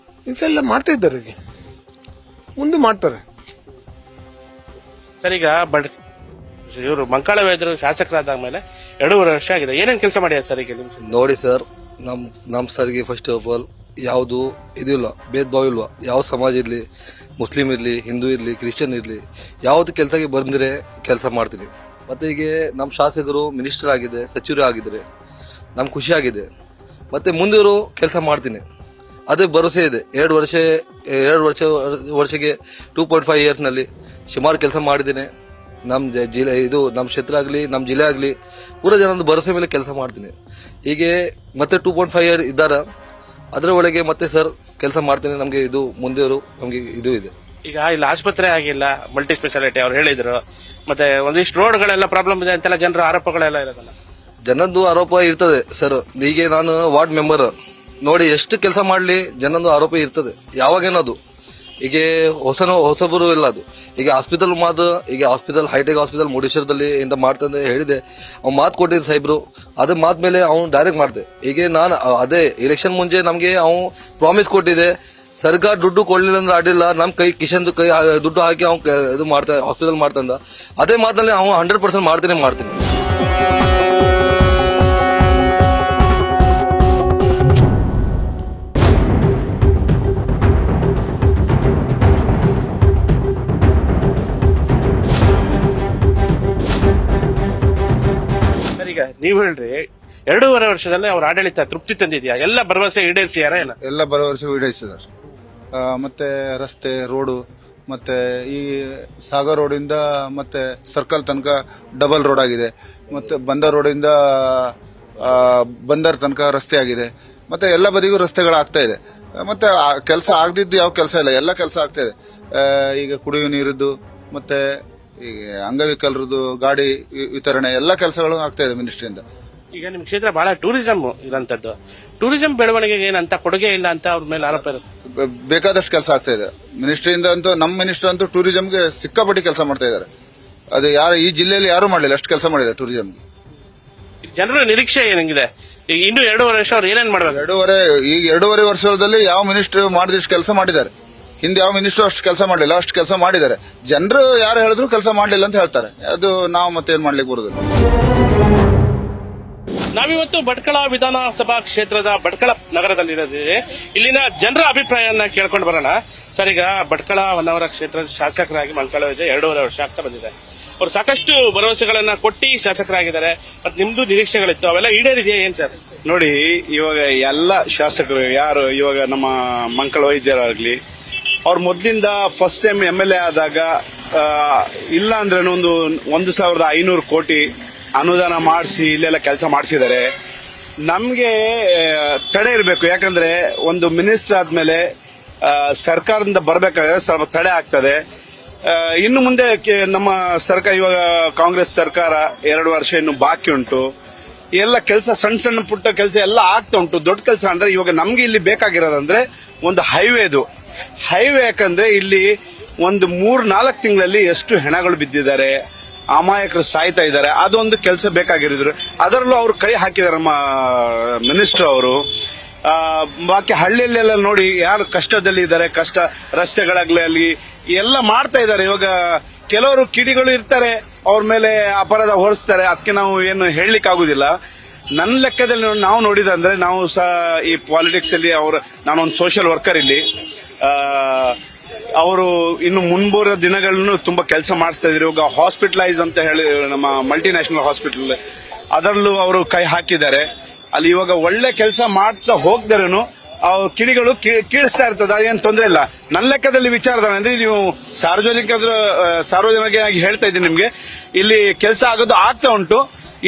ಇದೆಲ್ಲ ಮಾಡ್ತಾ ಇದ್ದಾರೆ, ಈಗ ಮುಂದೆ ಮಾಡ್ತಾರೆ. ಸರ್, ಈಗ ಇವರು ಮಂಕಾಳ ವೈದ್ಯರು ಶಾಸಕರಾದ ಮೇಲೆ 2.5 ವರ್ಷ ಆಗಿದೆ. ಏನೇನ್ ಕೆಲಸ ಮಾಡಿದ್ದಾರೆ ಸರ್ ಈಗ ನಿಮ್ಗೆ? ನೋಡಿ ಸರ್, ನಮ್ ಸರ್ಗೆ ಫಸ್ಟ್ ಆಫ್ ಆಲ್ ಯಾವುದು ಇದಿಲ್ಲ, ಭೇದ ಭಾವ ಇಲ್ವಾ. ಯಾವ ಸಮಾಜ ಇರ್ಲಿ, ಮುಸ್ಲಿಂ ಇರ್ಲಿ, ಹಿಂದೂ ಇರ್ಲಿ, ಕ್ರಿಶ್ಚಿಯನ್ ಇರ್ಲಿ, ಯಾವ್ದು ಕೆಲಸಕ್ಕೆ ಬಂದ್ರೆ ಕೆಲಸ ಮಾಡ್ತೀನಿ. ಮತ್ತೆ ಈಗ ನಮ್ಮ ಶಾಸಕರು ಮಿನಿಸ್ಟರ್ ಆಗಿದೆ, ಸಚಿವರು ಆಗಿದ್ರೆ ನಮ್ಗೆ ಖುಷಿ ಆಗಿದೆ. ಮತ್ತೆ ಮುಂದಿರೋ ಕೆಲಸ ಮಾಡ್ತೀನಿ, ಅದೇ ಭರವಸೆ ಇದೆ. 2 ವರ್ಷಕ್ಕೆ 2.5 ಇಯರ್ಸ್ ನಲ್ಲಿ ಸುಮಾರು ಕೆಲಸ ಮಾಡಿದ್ದೇನೆ. ನಮ್ ಜಿಲ್ಲೆ ಇದು ನಮ್ಮ ಕ್ಷೇತ್ರ ಆಗ್ಲಿ, ನಮ್ಮ ಜಿಲ್ಲೆ ಆಗ್ಲಿ, ಪೂರ ಜನದ ಭರವಸೆ ಮೇಲೆ ಕೆಲಸ ಮಾಡ್ತೀನಿ. ಹೀಗೆ ಮತ್ತೆ 2.5 ಇಯರ್ ಇದ್ದಾರ, ಅದರ ಒಳಗೆ ಮತ್ತೆ ಸರ್ ಕೆಲಸ ಮಾಡ್ತೀನಿ. ನಮ್ಗೆ ಇದು ಮುಂದೆ ನಮ್ಗೆ ಇದು ಇದೆ. ಈಗ ಇಲ್ಲಿ ಆಸ್ಪತ್ರೆ ಆಗಿಲ್ಲ, ಮಲ್ಟಿ ಸ್ಪೆಷಾಲಿಟಿ ಅವ್ರು ಹೇಳಿದ್ರು, ಮತ್ತೆ ಒಂದಿಷ್ಟು ರೋಡ್ಗಳೆಲ್ಲ ಪ್ರಾಬ್ಲಮ್ ಇದೆ ಅಂತೆಲ್ಲ ಜನರ ಆರೋಪಗಳೆಲ್ಲ ಇರೋದಲ್ಲ. ಜನದ್ದು ಆರೋಪ ಇರ್ತದೆ ಸರ್. ಈಗ ನಾನು ವಾರ್ಡ್ ಮೆಂಬರ್ ನೋಡಿ ಎಷ್ಟು ಕೆಲಸ ಮಾಡ್ಲಿ, ಜನದ್ದು ಆರೋಪ ಇರ್ತದೆ ಯಾವಾಗೇನದು. ಈಗ ಹೊಸಬರು ಇಲ್ಲ ಅದು. ಈಗ ಹಾಸ್ಪಿಟಲ್ ಹೈಟೆಕ್ ಹಾಸ್ಪಿಟಲ್ ಮುರುಡೇಶ್ವರದಲ್ಲಿ ಇಂದ ಮಾಡ್ತಂದ್ರೆ ಹೇಳಿದೆ, ಅವ್ನು ಮಾತು ಕೊಟ್ಟಿದ್ದ ಸಾಹೇಬ್ರು, ಅದೇ ಮಾತ್ ಮೇಲೆ ಅವ್ನು ಡೈರೆಕ್ಟ್ ಮಾಡ್ದೆ. ಈಗ ನಾನು ಅದೇ ಎಲೆಕ್ಷನ್ ಮುಂಚೆ ನಮ್ಗೆ ಅವ್ನು ಪ್ರಾಮಿಸ್ ಕೊಟ್ಟಿದೆ, ಸರ್ಕಾರ ದುಡ್ಡು ಕೊಡ್ಲಿಲ್ಲ ಅಂದ್ರೆ ಅಡ್ಡಿಲ್ಲ, ನಮ್ ಕಿಶನ್ ಕೈ ದುಡ್ಡು ಹಾಕಿ ಅವ್ನು ಇದು ಮಾಡ್ತಾ ಹಾಸ್ಪಿಟಲ್ ಮಾಡ್ತಂದ. ಅದೇ ಮಾತಲ್ಲಿ ಅವ್ನು 100% ಮಾಡ್ತೀನಿ. ಈಗ ನೀವ್ ಹೇಳ್ರಿ 2.5 ವರ್ಷದಲ್ಲಿ ಅವ್ರ ಆಡಳಿತ ತೃಪ್ತಿ ತಂದಿದ್ಯಾ? ಎಲ್ಲ ಭರವಸೆ ಈಡೇರಿಸಿಯಾರ? ಎಲ್ಲ ಭರವಸೆ ಈಡೇರಿಸಿದ್ದಾರೆ. ಮತ್ತೆ ರಸ್ತೆ, ರೋಡು, ಮತ್ತೆ ಈ ಸಾಗರ್ ರೋಡ್ ಇಂದ ಮತ್ತೆ ಸರ್ಕಲ್ ತನಕ ಡಬಲ್ ರೋಡ್ ಆಗಿದೆ. ಮತ್ತೆ ಬಂದರ್ ರೋಡ್ ಇಂದ ಬಂದರ್ ತನಕ ರಸ್ತೆ ಆಗಿದೆ. ಮತ್ತೆ ಎಲ್ಲ ಬದಿಗೂ ರಸ್ತೆಗಳಾಗ್ತಾ ಇದೆ. ಮತ್ತೆ ಕೆಲಸ ಆಗದಿದ್ದು ಯಾವ ಕೆಲಸ ಇಲ್ಲ, ಎಲ್ಲ ಕೆಲಸ ಆಗ್ತಾ ಇದೆ. ಈಗ ಕುಡಿಯುವ ನೀರಿದ್ದು, ಮತ್ತೆ ಈಗ ಅಂಗವಿಕಲರದ್ದು ಗಾಡಿ ವಿತರಣೆ, ಎಲ್ಲ ಕೆಲಸಗಳು ಆಗ್ತಾ ಇದೆ ಮಿನಿಸ್ಟ್ರಿಯಿಂದ. ಈಗ ನಿಮ್ ಕ್ಷೇತ್ರ ಬಹಳ ಟೂರಿಸಂ ಇರಂತದ್ದು, ಟೂರಿಸಂ ಬೆಳವಣಿಗೆಗೆ ಏನಂತ ಕೊಡುಗೆ ಇಲ್ಲ ಅಂತ ಅವ್ರ ಮೇಲೆ ಆರೋಪ ಇರುತ್ತೆ. ಬೇಕಾದಷ್ಟು ಕೆಲಸ ಆಗ್ತಾ ಇದೆ ಮಿನಿಸ್ಟ್ರಿಯಿಂದ ಅಂತೂ. ನಮ್ಮ ಮಿನಿಸ್ಟರ್ ಅಂತೂ ಟೂರಿಸಂಗೆ ಸಿಕ್ಕಾಪಟ್ಟಿ ಕೆಲಸ ಮಾಡ್ತಾ ಇದ್ದಾರೆ. ಅದು ಯಾರು ಈ ಜಿಲ್ಲೆಯಲ್ಲಿ ಯಾರು ಮಾಡಲಿಲ್ಲ, ಅಷ್ಟು ಕೆಲಸ ಮಾಡಿದ್ದಾರೆ ಟೂರಿಸಂಗೆ. ಜನರ ನಿರೀಕ್ಷೆ ಏನಿದೆ? ಈಗ ಇನ್ನು 2.5 ವರ್ಷ ಅವ್ರು ಏನೇನ್ ಮಾಡ್ಬೇಕು? 2.5 ವರ್ಷದಲ್ಲಿ ಯಾವ ಮಿನಿಸ್ಟರ್ ಮಾಡಿದಷ್ಟು ಕೆಲಸ ಮಾಡಿದ್ದಾರೆ. ಹಿಂದೆ ಯಾವ ಮಿನಿಸ್ಟರ್ ಅಷ್ಟು ಕೆಲಸ ಮಾಡಲಿಲ್ಲ, ಅಷ್ಟು ಕೆಲಸ ಮಾಡಿದ್ದಾರೆ. ಜನರು ಯಾರು ಹೇಳಿದ್ರು ಕೆಲಸ ಮಾಡಲಿಲ್ಲ ಅಂತ ಹೇಳ್ತಾರೆ. ಅದು ನಾವು ಮತ್ತೇನ್ ಮಾಡ್ಲಿಕ್ಕೆ ಬರುದಿಲ್ಲ. ನಾವಿವತ್ತು ಭಟ್ಕಳ ವಿಧಾನಸಭಾ ಕ್ಷೇತ್ರದ ಭಟ್ಕಳ ನಗರದಲ್ಲಿರೋದಿದೆ. ಇಲ್ಲಿನ ಜನರ ಅಭಿಪ್ರಾಯನ ಕೇಳ್ಕೊಂಡು ಬರೋಣ. ಸರ್, ಈಗ ಭಟ್ಕಳ ಹೊನ್ನಾವರ ಕ್ಷೇತ್ರದ ಶಾಸಕರಾಗಿ ಮಂಕಾಳ ವೈದ್ಯ 2.5 ವರ್ಷ ಆಗ್ತಾ ಬಂದಿದೆ. ಅವ್ರು ಸಾಕಷ್ಟು ಭರವಸೆಗಳನ್ನ ಕೊಟ್ಟಿ ಶಾಸಕರಾಗಿದ್ದಾರೆ. ಮತ್ತೆ ನಿಮ್ದು ನಿರೀಕ್ಷೆಗಳಿತ್ತು, ಅವೆಲ್ಲ ಈಡೇರಿದೆಯಾ ಏನ್ ಸರ್? ನೋಡಿ, ಇವಾಗ ಎಲ್ಲ ಶಾಸಕರು ಯಾರು ಇವಾಗ ನಮ್ಮ ಮಂಕಾಳ ವೈದ್ಯರಾಗ್ಲಿ, ಅವ್ರು ಮೊದಲಿಂದ ಫಸ್ಟ್ ಟೈಮ್ MLA ಆದಾಗ ಇಲ್ಲ ಅಂದ್ರೆ 1,500 ಕೋಟಿ ಅನುದಾನ ಮಾಡಿಸಿ ಇಲ್ಲೆಲ್ಲ ಕೆಲಸ ಮಾಡಿಸಿದ್ದಾರೆ. ನಮ್ಗೆ ತಡೆ ಇರಬೇಕು, ಯಾಕಂದ್ರೆ ಒಂದು ಮಿನಿಸ್ಟರ್ ಆದ್ಮೇಲೆ ಸರ್ಕಾರದಿಂದ ಬರ್ಬೇಕಾದ್ರೆ ಸ್ವಲ್ಪ ತಡೆ ಆಗ್ತದೆ. ಇನ್ನು ಮುಂದೆ ನಮ್ಮ ಸರ್ಕಾರ, ಇವಾಗ ಕಾಂಗ್ರೆಸ್ ಸರ್ಕಾರ 2 ವರ್ಷ ಇನ್ನು ಬಾಕಿ ಉಂಟು. ಎಲ್ಲ ಕೆಲಸ ಸಣ್ಣ ಪುಟ್ಟ ಕೆಲಸ ಎಲ್ಲ ಆಗ್ತಾ ಉಂಟು. ದೊಡ್ಡ ಕೆಲಸ ಅಂದ್ರೆ ಇವಾಗ ನಮ್ಗೆ ಇಲ್ಲಿ ಬೇಕಾಗಿರೋದಂದ್ರೆ ಒಂದು ಹೈವೇದು. ಯಾಕಂದ್ರೆ ಇಲ್ಲಿ ಒಂದು 3-4 ತಿಂಗಳಲ್ಲಿ ಎಷ್ಟು ಹೆಣಗಳು ಬಿದ್ದಿದ್ದಾರೆ, ಅಮಾಯಕರು ಸಾಯ್ತಾ ಇದ್ದಾರೆ. ಅದೊಂದು ಕೆಲಸ ಬೇಕಾಗಿರಿದ್ರು, ಅದರಲ್ಲೂ ಅವರು ಕೈ ಹಾಕಿದ್ದಾರೆ ನಮ್ಮ ಮಿನಿಸ್ಟರ್ ಅವರು. ಬಾಕಿ ಹಳ್ಳಿಯಲ್ಲೆಲ್ಲ ನೋಡಿ ಯಾರು ಕಷ್ಟದಲ್ಲಿ ಇದ್ದಾರೆ, ಕಷ್ಟ ರಸ್ತೆಗಳಾಗ್ಲಿ ಎಲ್ಲ ಮಾಡ್ತಾ ಇದ್ದಾರೆ. ಇವಾಗ ಕೆಲವರು ಕಿಡಿಗಳು ಇರ್ತಾರೆ, ಅವ್ರ ಮೇಲೆ ಅಪರಾಧ ಹೊರಿಸ್ತಾರೆ. ಅದಕ್ಕೆ ನಾವು ಏನು ಹೇಳಲಿಕ್ಕೆ ಆಗುದಿಲ್ಲ. ನನ್ನ ಲೆಕ್ಕದಲ್ಲಿ ನಾವು ನೋಡಿದಂದ್ರೆ, ನಾವು ಸಹ ಈ ಪಾಲಿಟಿಕ್ಸ್ ಅಲ್ಲಿ ನಾನೊಂದು ಸೋಷಿಯಲ್ ವರ್ಕರ್ ಇಲ್ಲಿ. ಅವರು ಇನ್ನು ಮುಂಬರುವ ದಿನಗಳನ್ನು ತುಂಬಾ ಕೆಲಸ ಮಾಡಿಸ್ತಾ ಇದ್ರು. ಇವಾಗ ಹಾಸ್ಪಿಟಲೈಸ್ ಅಂತ ಹೇಳಿ ನಮ್ಮ ಮಲ್ಟಿನ್ಯಾಷನಲ್ ಹಾಸ್ಪಿಟಲ್, ಅದರಲ್ಲೂ ಅವರು ಕೈ ಹಾಕಿದ್ದಾರೆ. ಅಲ್ಲಿ ಇವಾಗ ಒಳ್ಳೆ ಕೆಲಸ ಮಾಡ್ತಾ ಹೋಗ್ದಾರೇನು ಅವ್ರ ಕಿಡಿಗಳು ಕೀಳಿಸ್ತಾ ಇರ್ತದೆ, ಅದೇನು ತೊಂದರೆ ಇಲ್ಲ. ನನ್ನ ಲೆಕ್ಕದಲ್ಲಿ ವಿಚಾರಧಾರೆ ಅಂದ್ರೆ, ನೀವು ಸಾರ್ವಜನಿಕವಾಗಿ ಹೇಳ್ತಾ ಇದ್ದೀನಿ ನಿಮ್ಗೆ, ಇಲ್ಲಿ ಕೆಲಸ ಆಗೋದು ಆಗ್ತಾ ಉಂಟು.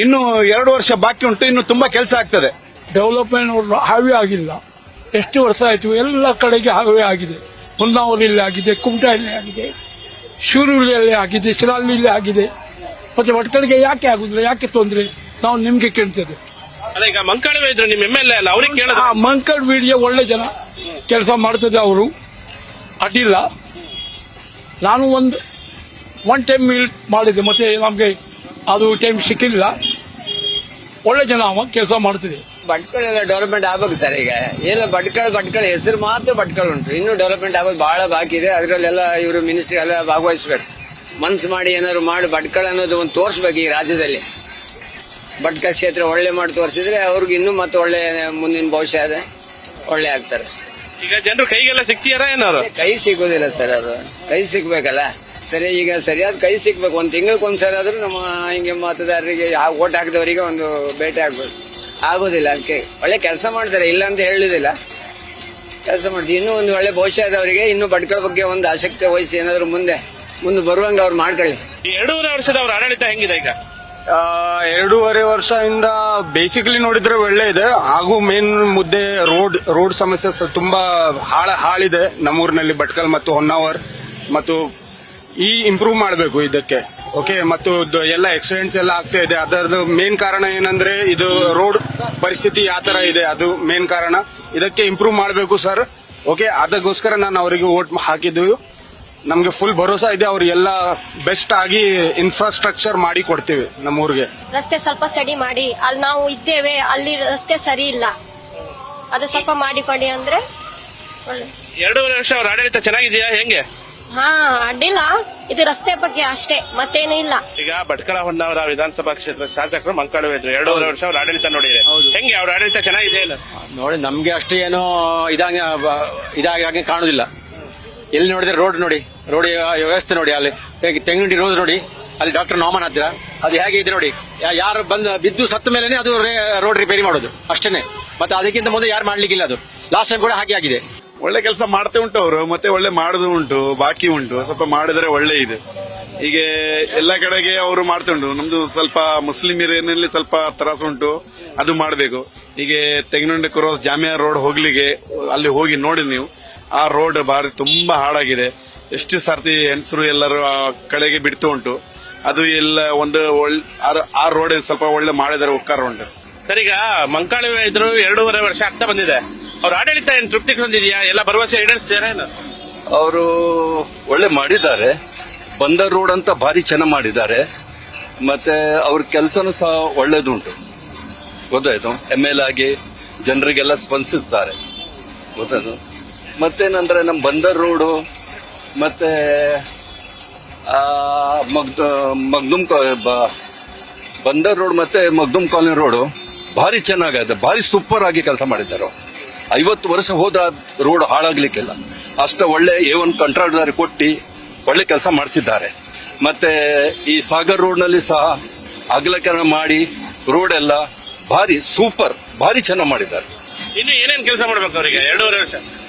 ಇನ್ನು 2 ವರ್ಷ ಬಾಕಿ ಉಂಟು, ಇನ್ನು ತುಂಬಾ ಕೆಲಸ ಆಗ್ತದೆ. ಡೆವಲಪ್ಮೆಂಟ್ ಹಾವೇ ಆಗಿಲ್ಲ. ಎಷ್ಟು ವರ್ಷ ಆಯ್ತು, ಎಲ್ಲ ಕಡೆಗೆ ಹಾವೇ ಆಗಿದೆ. ಹೊನ್ನಾವರಲ್ಲಿ ಆಗಿದೆ, ಕುಮಟಾದಲ್ಲಿ ಆಗಿದೆ, ಶಿರೂರಿಯಲ್ಲಿ ಆಗಿದೆ, ಶಿರಾಲಿಯಲ್ಲಿ ಆಗಿದೆ. ಮತ್ತೆ ಭಟ್ಕಳಿಗೆ ಯಾಕೆ ಆಗುದಿಲ್ಲ, ಯಾಕೆ ತೊಂದರೆ? ನಾವು ನಿಮ್ಗೆ ಕೇಳ್ತೇವೆ. ಅಲ್ಲ, ಈಗ ಮಂಕಾಳ ವೈದ್ಯರು ನಿಮ್ಮ MLA ಅಲ್ಲ, ಅವ್ರಿಗೆ ಕೇಳ. ಮಂಕಾಳ ವೈದ್ಯ ಒಳ್ಳೆ ಜನ, ಕೆಲಸ ಮಾಡ್ತದೆ, ಅವರು ಅಡ್ಡಿಲ್ಲ. ನಾನು ಒನ್ ಟೈಮ್ ಮಾಡಿದೆ, ಮತ್ತೆ ನಮ್ಗೆ ಅದು ಟೈಮ್ ಸಿಕ್ಕಿಲ್ಲ. ಒಳ್ಳೆ ಜನ, ಅವ ಕೆಲಸ ಮಾಡ್ತಿದೆ. ಭಟ್ಕಳ ಡೆವಲಪ್ಮೆಂಟ್ ಆಗ್ಬೇಕು ಸರ್. ಈಗ ಏನು ಭಟ್ಕಳ ಹೆಸರು ಮಾತ್ರ ಭಟ್ಕಳ ಉಂಟು, ಇನ್ನು ಡೆವಲಪ್ಮೆಂಟ್ ಆಗೋದು ಬಹಳ ಬಾಕಿ ಇದೆ. ಅದರಲ್ಲೆಲ್ಲ ಇವರು ಮಿನಿಸ್ಟ್ರಿ ಎಲ್ಲ ಭಾಗವಹಿಸಬೇಕು. ಮನ್ಸು ಮಾಡಿ ಏನಾದ್ರು ಮಾಡಿ ಭಟ್ಕಳ ಅನ್ನೋದು ಒಂದು ತೋರಿಸ್ಬೇಕು ಈ ರಾಜ್ಯದಲ್ಲಿ. ಭಟ್ಕಳ ಕ್ಷೇತ್ರ ಒಳ್ಳೆ ಮಾಡಿ ತೋರಿಸಿದ್ರೆ ಅವ್ರಿಗೆ ಇನ್ನೂ ಮತ್ತೆ ಒಳ್ಳೆ ಮುಂದಿನ ಭವಿಷ್ಯ ಇದೆ, ಒಳ್ಳೆ ಆಗ್ತಾರೆ ಅಷ್ಟೇ. ಈಗ ಜನರು ಕೈಗೆಲ್ಲ ಸಿಗ್ತೀಯಾರ ಏನಾರು? ಕೈ ಸಿಗೋದಿಲ್ಲ ಸರ್, ಅವರು ಕೈ ಸಿಗ್ಬೇಕಲ್ಲ. ಸರಿ, ಈಗ ಸರಿಯಾದ ಕೈ ಸಿಗ್ಬೇಕು. ಒಂದ್ ತಿಂಗಳಕ್ಕೊಂದ್ಸರಿ ಆದ್ರೂ ನಮ್ಮ ಹಿಂಗೆ ಮತದಾರರಿಗೆ ಓಟ್ ಹಾಕಿದವರಿಗೆ ಒಂದು ಭೇಟಿ ಆಗ್ಬೇಕು. ಆಗೋದಿಲ್ಲ. ಅದಕ್ಕೆ ಒಳ್ಳೆ ಕೆಲಸ ಮಾಡ್ತಾರೆ, ಇಲ್ಲ ಅಂತ ಹೇಳುದಿಲ್ಲ, ಕೆಲಸ ಮಾಡ್ತೀವಿ. ಇನ್ನೂ ಒಂದು ಒಳ್ಳೆ ಭವಿಷ್ಯ ಇದೆ ಅವರಿಗೆ. ಇನ್ನು ಭಟ್ಕಳ ಬಗ್ಗೆ ಒಂದು ಆಸಕ್ತಿ ವಹಿಸಿ ಏನಾದ್ರು ಮುಂದೆ ಬರುವಂಗ ಅವ್ರು ಮಾಡ್ಕೊಳ್ಳಿ. ಈ 2.5 ವರ್ಷದ ಅವ್ರ ಆಡಳಿತ ಹೆಂಗಿದೆ ಈಗ? 2.5 ವರ್ಷದಿಂದ ಬೇಸಿಕಲಿ ನೋಡಿದ್ರೆ ಒಳ್ಳೆ ಇದೆ. ಹಾಗೂ ಮೇನ್ ಮುದ್ದೆ ರೋಡ್ ಸಮಸ್ಯೆ ತುಂಬಾ ಹಾಳಿದೆ ನಮ್ಮೂರಿನಲ್ಲಿ, ಭಟ್ಕಲ್ ಮತ್ತು ಹೊನ್ನಾವರ್. ಮತ್ತು ಈ ಇಂಪ್ರೂವ್ ಮಾಡಬೇಕು ಇದಕ್ಕೆ. ಓಕೆ, ಮತ್ತು ಎಲ್ಲ ಆಕ್ಸಿಡೆಂಟ್ಸ್ ಎಲ್ಲ ಆಗ್ತಾ ಇದೆ. ಅದರದ್ದು ಮೇನ್ ಕಾರಣ ಏನಂದ್ರೆ ಇದು ರೋಡ್ ಪರಿಸ್ಥಿತಿ ಯಾವ ತರ ಇದೆ, ಅದು ಮೇನ್ ಕಾರಣ. ಇದಕ್ಕೆ ಇಂಪ್ರೂವ್ ಮಾಡಬೇಕು ಸರ್. ಓಕೆ, ಅದಕ್ಕೋಸ್ಕರ ನಾನು ಅವರಿಗೆ ವೋಟ್ ಹಾಕಿದ್ದು. ನಮ್ಗೆ ಫುಲ್ ಭರೋಸಾ ಇದೆ, ಅವ್ರು ಎಲ್ಲ ಬೆಸ್ಟ್ ಆಗಿ ಇನ್ಫ್ರಾಸ್ಟ್ರಕ್ಚರ್ ಮಾಡಿ ಕೊಡ್ತೀವಿ ನಮ್ಮೂರಿಗೆ. ರಸ್ತೆ ಸ್ವಲ್ಪ ಸರಿ ಮಾಡಿ, ಅಲ್ಲಿ ನಾವು ಇದ್ದೇವೆ, ಅಲ್ಲಿ ರಸ್ತೆ ಸರಿ ಇಲ್ಲ, ಅದು ಸ್ವಲ್ಪ ಮಾಡಿಕೊಡಿ ಅಂದ್ರೆ ಒಳ್ಳೆ. 2.5 ವರ್ಷ ಅವ್ರ ಆಡಳಿತ ಚೆನ್ನಾಗಿದೆಯಾ ಹೆಂಗೆ? ಹಾ, ಅಡ್ಡಿಲ್ಲ. ಇದು ರಸ್ತೆ ಬಗ್ಗೆ ಅಷ್ಟೇ, ಮತ್ತೇನು ಇಲ್ಲ. ಈಗ ಭಟ್ಕಳ ಹೊನ್ನಾವರ ವಿಧಾನಸಭಾ ಕ್ಷೇತ್ರ ಶಾಸಕರು ಮಂಕಾಳು ಇದ್ರು. 2.5 ವರ್ಷ ಅವ್ರ ಆಡಳಿತ ನೋಡಿದ್ರೆ ಹೆಂಗೆ? ಅವ್ರ ಆಡಳಿತ ಚೆನ್ನಾಗಿದೆ ಇಲ್ಲ? ನೋಡಿ, ನಮ್ಗೆ ಅಷ್ಟು ಏನೋ ಇದಾಗಿ ಕಾಣುದಿಲ್ಲ. ಎಲ್ಲಿ ನೋಡಿದ್ರೆ ರೋಡ್ ವ್ಯವಸ್ಥೆ ನೋಡಿ, ಅಲ್ಲಿ ತೆಂಗಿನಡಿ ರೋಡ್ ನೋಡಿ, ಅಲ್ಲಿ ಡಾಕ್ಟರ್ ನಾಮನ್ ಹತ್ತಿರ ಅದು ಹೇಗೆ ಇದೆ ನೋಡಿ. ಯಾರು ಬಿದ್ದು ಸತ್ತ ಮೇಲೆ ಅದು ರೋಡ್ ರಿಪೇರಿ ಮಾಡೋದು ಅಷ್ಟೇನೆ. ಮತ್ತೆ ಅದಕ್ಕಿಂತ ಮುಂದೆ ಯಾರು ಮಾಡ್ಲಿಕ್ಕಿಲ್ಲ. ಅದು ಲಾಸ್ಟ್ ಟೈಮ್ ಕೂಡ ಹಾಗೆ ಆಗಿದೆ. ಒಳ್ಳೆ ಕೆಲಸ ಮಾಡ್ತಾ ಉಂಟು ಅವರು, ಮತ್ತೆ ಒಳ್ಳೆ ಮಾಡುದು ಉಂಟು, ಬಾಕಿ ಉಂಟು. ಸ್ವಲ್ಪ ಮಾಡಿದ್ರೆ ಒಳ್ಳೆ ಇದೆ. ಈಗ ಎಲ್ಲ ಕಡೆಗೆ ಅವರು ಮಾಡ್ತಾ ಉಂಟು. ನಮ್ದು ಸ್ವಲ್ಪ ಮುಸ್ಲಿಂ ಏರಿಯಾನಲ್ಲಿ ಸ್ವಲ್ಪ ತ್ರಾಸ ಉಂಟು, ಅದು ಮಾಡಬೇಕು. ಹೀಗೆ ತೆಂಗಿನೊಂಡೆ ಕ್ರಾಸ್ ಜಾಮಿಯಾ ರೋಡ್ ಹೋಗ್ಲಿಕ್ಕೆ ಅಲ್ಲಿ ಹೋಗಿ ನೋಡಿ ನೀವು. ಆ ರೋಡ್ ಬಾರಿ ತುಂಬಾ ಹಾಳಾಗಿದೆ. ಎಷ್ಟು ಸರ್ತಿ ಹೆಂಗಸರು ಎಲ್ಲರೂ ಆ ಕಡೆಗೆ ಬಿಡ್ತು ಉಂಟು. ಅದು ಎಲ್ಲ ಒಂದು ಆ ರೋಡ್ ಸ್ವಲ್ಪ ಒಳ್ಳೆ ಮಾಡಿದರೆ ಉಪಕಾರ ಉಂಟು. ಸರ್, ಈಗ ಮಂಕಾಳು ಇದ್ರು 2.5 ವರ್ಷ ಆಗ್ತಾ ಬಂದಿದೆ. ಅವ್ರ ಆಡಳಿತ ಏನ್ ತೃಪ್ತಿ ಹೊಂದಿದೆಯಾ? ಎಲ್ಲ ಭರವಸೆ ಈಡೇರಿಸ್ತೀರಾ ಏನು? ಅವರು ಒಳ್ಳೆ ಮಾಡಿದ್ದಾರೆ. ಬಂದರ್ ರೋಡ್ ಅಂತ ಭಾರಿ ಚೆನ್ನಾಗಿ ಮಾಡಿದ್ದಾರೆ. ಮತ್ತೆ ಅವ್ರ ಕೆಲಸನೂ ಸಹ ಒಳ್ಳೇದುಂಟು, ಗೊತ್ತಾಯ್ತು. ML ಆಗಿ ಜನರಿಗೆಲ್ಲ ಸ್ಪಂದಿಸ್ತಾರೆ, ಗೊತ್ತಾಯ್ತು. ಮತ್ತೇನಂದ್ರೆ ನಮ್ಮ ಬಂದರ್ ರೋಡು ಮತ್ತೆ ಬಂದರ್ ರೋಡ್ ಮತ್ತೆ ಮಗ್ದುಮ್ ಕಾಲನಿ ರೋಡು ಭಾರಿ ಚೆನ್ನಾಗಿದೆ, ಭಾರಿ ಸೂಪರ್ ಆಗಿ ಕೆಲಸ ಮಾಡಿದ್ದಾರೆ. 50 ವರ್ಷ ಹೋದ ರೋಡ್ ಹಾಳಾಗ್ಲಿಕ್ಕಿಲ್ಲ. ಅಷ್ಟ ಒಳ್ಳೆ A1 ಕಾಂಟ್ರಾಕ್ಟರ್ ಕೊಟ್ಟಿ ಒಳ್ಳೆ ಕೆಲಸ ಮಾಡಿಸಿದ್ದಾರೆ. ಮತ್ತೆ ಈ ಸಾಗರ್ ರೋಡ್ ನಲ್ಲಿ ಸಹ ಅಗಲೀಕರಣ ಮಾಡಿ ರೋಡ್ ಎಲ್ಲ ಭಾರಿ ಸೂಪರ್, ಭಾರಿ ಚೆನ್ನಾಗಿ ಮಾಡಿದ್ದಾರೆ. ಇನ್ನು ಏನೇನ್ ಕೆಲಸ ಮಾಡ್ಬೇಕು ಅವರಿಗೆ? 2.5 ವರ್ಷ